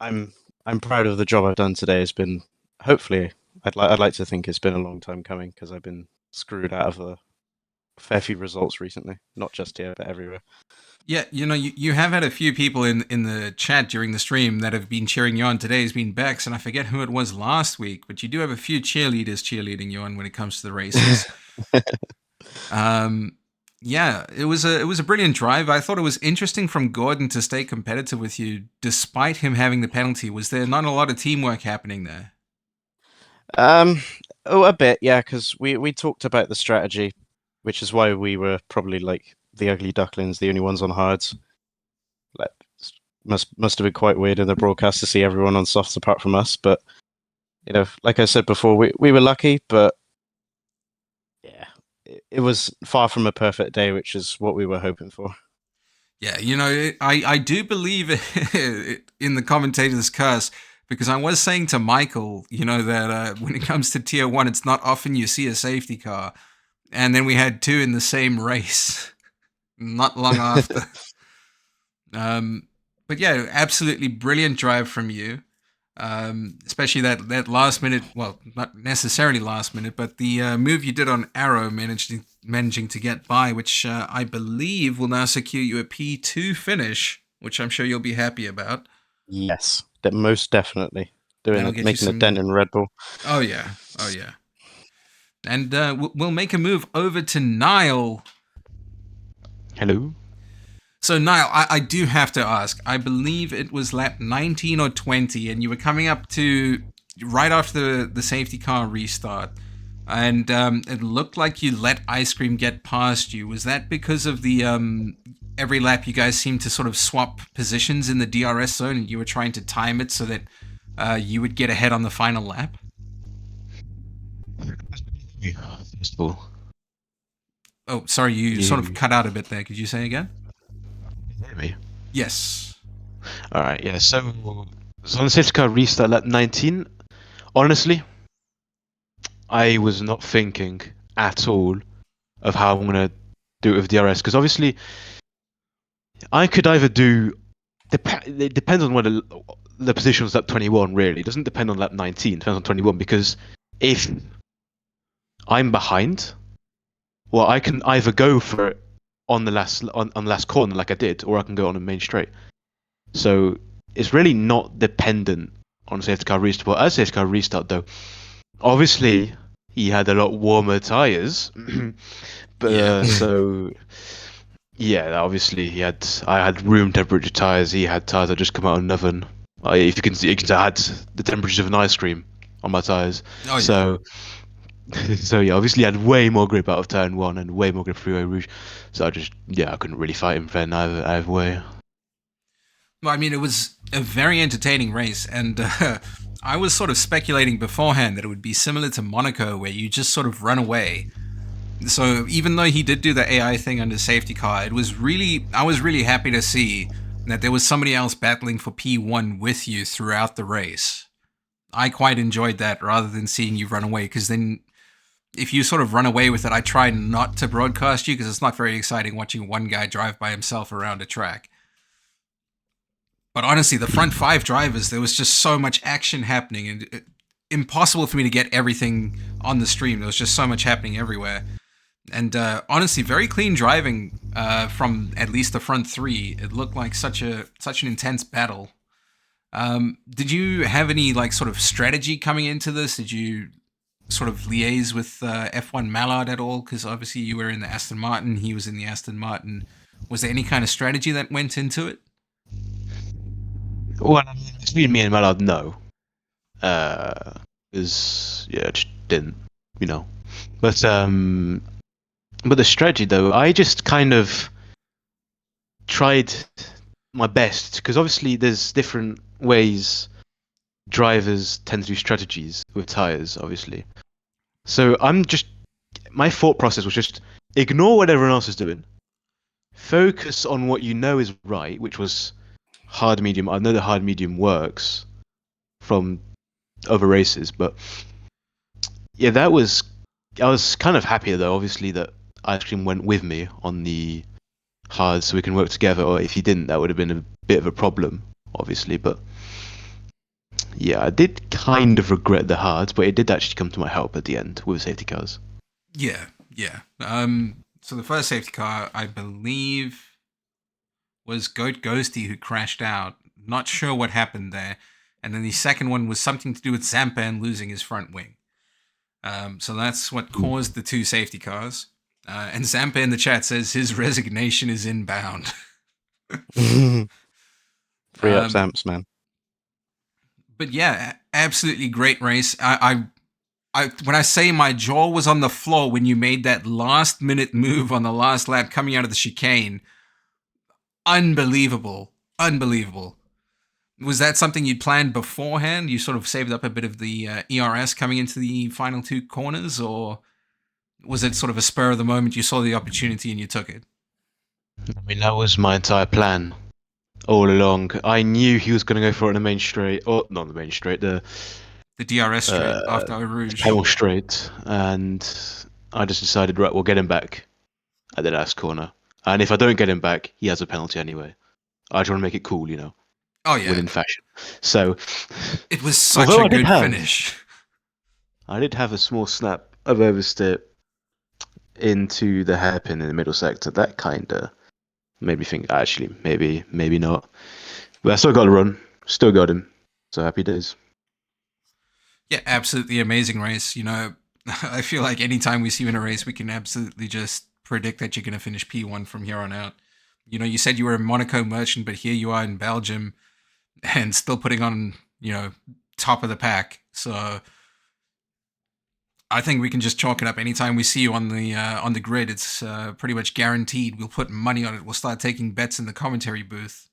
I'm proud of the job I've done today. It's been, hopefully, I'd like to think it's been a long time coming because I've been screwed out of a fair few results recently, not just here but everywhere. Yeah, you know, you have had a few people in the chat during the stream that have been cheering you on. Today's been Bex, and I forget who it was last week, but you do have a few cheerleaders cheerleading you on when it comes to the races. Yeah, it was a brilliant drive. I thought it was interesting from Gordon to stay competitive with you despite him having the penalty. Was there not a lot of teamwork happening there? Oh, a bit, yeah, because we talked about the strategy, which is why we were probably like the ugly ducklings, the only ones on hards. Like, must have been quite weird in the broadcast to see everyone on softs apart from us. But you know, like I said before, we were lucky, but yeah, it was far from a perfect day, which is what we were hoping for. Yeah, you know, I do believe in the commentator's curse, because I was saying to Michael, you know, that when it comes to Tier 1, it's not often you see a safety car. And then we had two in the same race not long after. But yeah, absolutely brilliant drive from you. Especially that last minute, well, not necessarily last minute, but the move you did on Arrow managing to get by, which I believe will now secure you a P2 finish, which I'm sure you'll be happy about. Yes, most definitely. Making a dent in Red Bull. Oh yeah. And we'll make a move over to Niall. Hello. So Niall, I do have to ask. I believe it was lap 19 or 20, and you were coming up to right after the safety car restart. And it looked like you let Ice Cream get past you. Was that because of the every lap you guys seemed to sort of swap positions in the DRS zone, and you were trying to time it so that you would get ahead on the final lap? First of all, Oh, sorry, you sort of cut out a bit there. Could you say again? can you hear me? Yes. All right, yeah. So on the safety car restart lap 19, honestly, I was not thinking at all of how I'm gonna do it with DRS because obviously I could either do. It depends on whether the position was lap 21. Really, it doesn't depend on lap 19. It depends on 21 because if I'm behind, well, I can either go for it on the last corner like I did, or I can go on a main straight. So it's really not dependent on safety car restart. But as safety car restart, though, obviously he had a lot warmer tires, but Yeah. so yeah, obviously I had room temperature tires. He had tires that just come out of an oven. If you can see, I had the temperatures of an ice cream on my tires. Oh, yeah. So so yeah, obviously I had way more grip out of turn one and way more grip freeway rouge. So I couldn't really fight him then either way. Well, I mean, it was a very entertaining race, and I was sort of speculating beforehand that it would be similar to Monaco, where you just sort of run away. So even though he did do the AI thing under safety car, I was really happy to see that there was somebody else battling for P1 with you throughout the race. I quite enjoyed that rather than seeing you run away, because then if you sort of run away with it, I try not to broadcast you because it's not very exciting watching one guy drive by himself around a track. But honestly, the front five drivers, there was just so much action happening, and impossible for me to get everything on the stream. There was just so much happening everywhere. And honestly, very clean driving from at least the front three. It looked like such an intense battle. Did you have any like sort of strategy coming into this? Did you sort of liaise with F1 Mallard at all? Because obviously you were in the Aston Martin, he was in the Aston Martin. Was there any kind of strategy that went into it? Well, I mean, between me and Mallard, no. Because yeah, I just didn't, you know. But the strategy though, I just kind of tried my best because obviously there's different ways drivers tend to do strategies with tires, obviously. So my thought process was just ignore what everyone else is doing, focus on what you know is right, which was hard medium. I know the hard medium works from other races, but yeah, I was kind of happy though, obviously, that Ice Cream went with me on the hard so we can work together, or if he didn't, that would have been a bit of a problem, obviously. But yeah, I did kind of regret the hards, but it did actually come to my help at the end with safety cars. Yeah. So the first safety car, I believe, was Goat Ghosty who crashed out. Not sure what happened there. And then the second one was something to do with Zampan losing his front wing. So that's what caused the two safety cars. And Zampa in the chat says his resignation is inbound. Free up Zamps, man. But yeah, absolutely great race. I when I say my jaw was on the floor when you made that last minute move on the last lap coming out of the chicane. Unbelievable. Was that something you'd planned beforehand? You sort of saved up a bit of the ERS coming into the final two corners, or was it sort of a spur of the moment? You saw the opportunity and you took it? I mean, that was my entire plan all along. I knew he was going to go for it on the main straight, or not the main straight, the DRS straight after Eau Rouge. Pebble straight, and I just decided, right, we'll get him back at the last corner. And if I don't get him back, he has a penalty anyway. I just want to make it cool, you know. Oh yeah, winning fashion. So it was such a good finish. I did have a small snap of oversteer into the hairpin in the middle sector. That kind of made me think, actually, maybe not. But I still got a run. Still got him. So happy days. Yeah, absolutely amazing race. You know, I feel like anytime we see you in a race, we can absolutely just predict that you're going to finish P1 from here on out. You know, you said you were a Monaco merchant, but here you are in Belgium and still putting on, you know, top of the pack. So I think we can just chalk it up. Anytime we see you on the grid, it's pretty much guaranteed. We'll put money on it. We'll start taking bets in the commentary booth.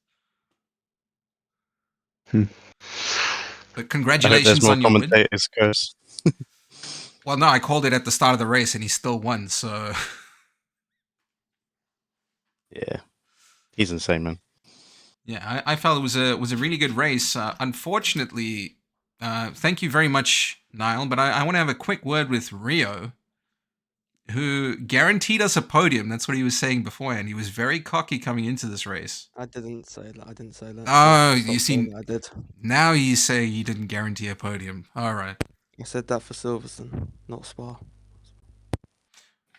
Hmm. But I hope there's congratulations more on your win. commentators, Chris. Well, no, I called it at the start of the race, and he still won. So Yeah, he's insane, man. yeah, I felt it was a really good race. Unfortunately, thank you very much, Niall. But I want to have a quick word with Rio, who guaranteed us a podium. That's what he was saying beforehand. He was very cocky coming into this race. I didn't say that. I didn't say that. Oh, Stop you saying see, that I did. now you say you didn't guarantee a podium. All right. I said that for Silverstone, not Spa.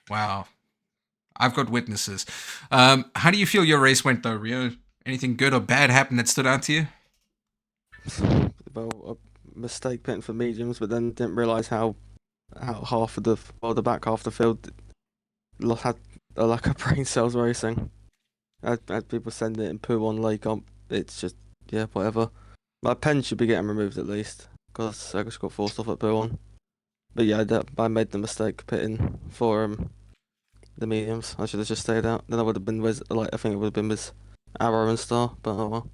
Wow. I've got witnesses. How do you feel your race went, though, Rio? Anything good or bad happened that stood out to you? Well, a mistake pitting for mediums, but then didn't realise how half of the back half of the field had a lack of brain cells racing. I had people send it in poo on lake up. It's just whatever. My pen should be getting removed at least because I just got forced off at poo on. But yeah, I made the mistake pitting for the mediums. I should have just stayed out. Then I would have been with I think it would have been with Arrow and Star. But oh well.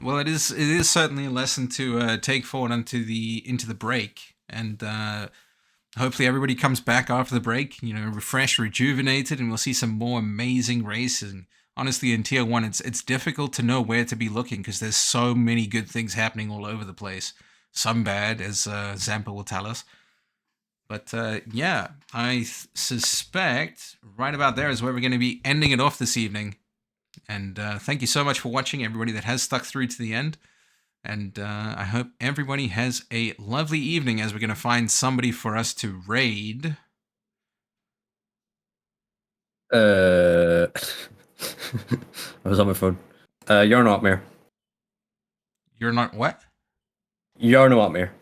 Well, it is certainly a lesson to take forward into the break, and hopefully everybody comes back after the break, refreshed, rejuvenated, and we'll see some more amazing racing. Honestly, in Tier 1, it's difficult to know where to be looking because there's so many good things happening all over the place. Some bad, as Zampa will tell us. But yeah, I suspect right about there is where we're going to be ending it off this evening. And thank you so much for watching, everybody that has stuck through to the end. And I hope everybody has a lovely evening as we're going to find somebody for us to raid. I was on my phone. You're not Mir. You're not what? You're not Mir.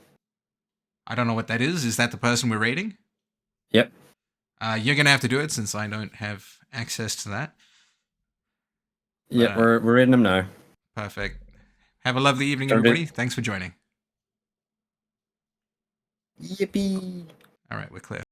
I don't know what that is. Is that the person we're raiding? Yep. You're going to have to do it since I don't have access to that. Yeah, we're reading them now. Perfect. Have a lovely evening, Don't do- everybody. Thanks for joining. Yippee! All right, we're clear.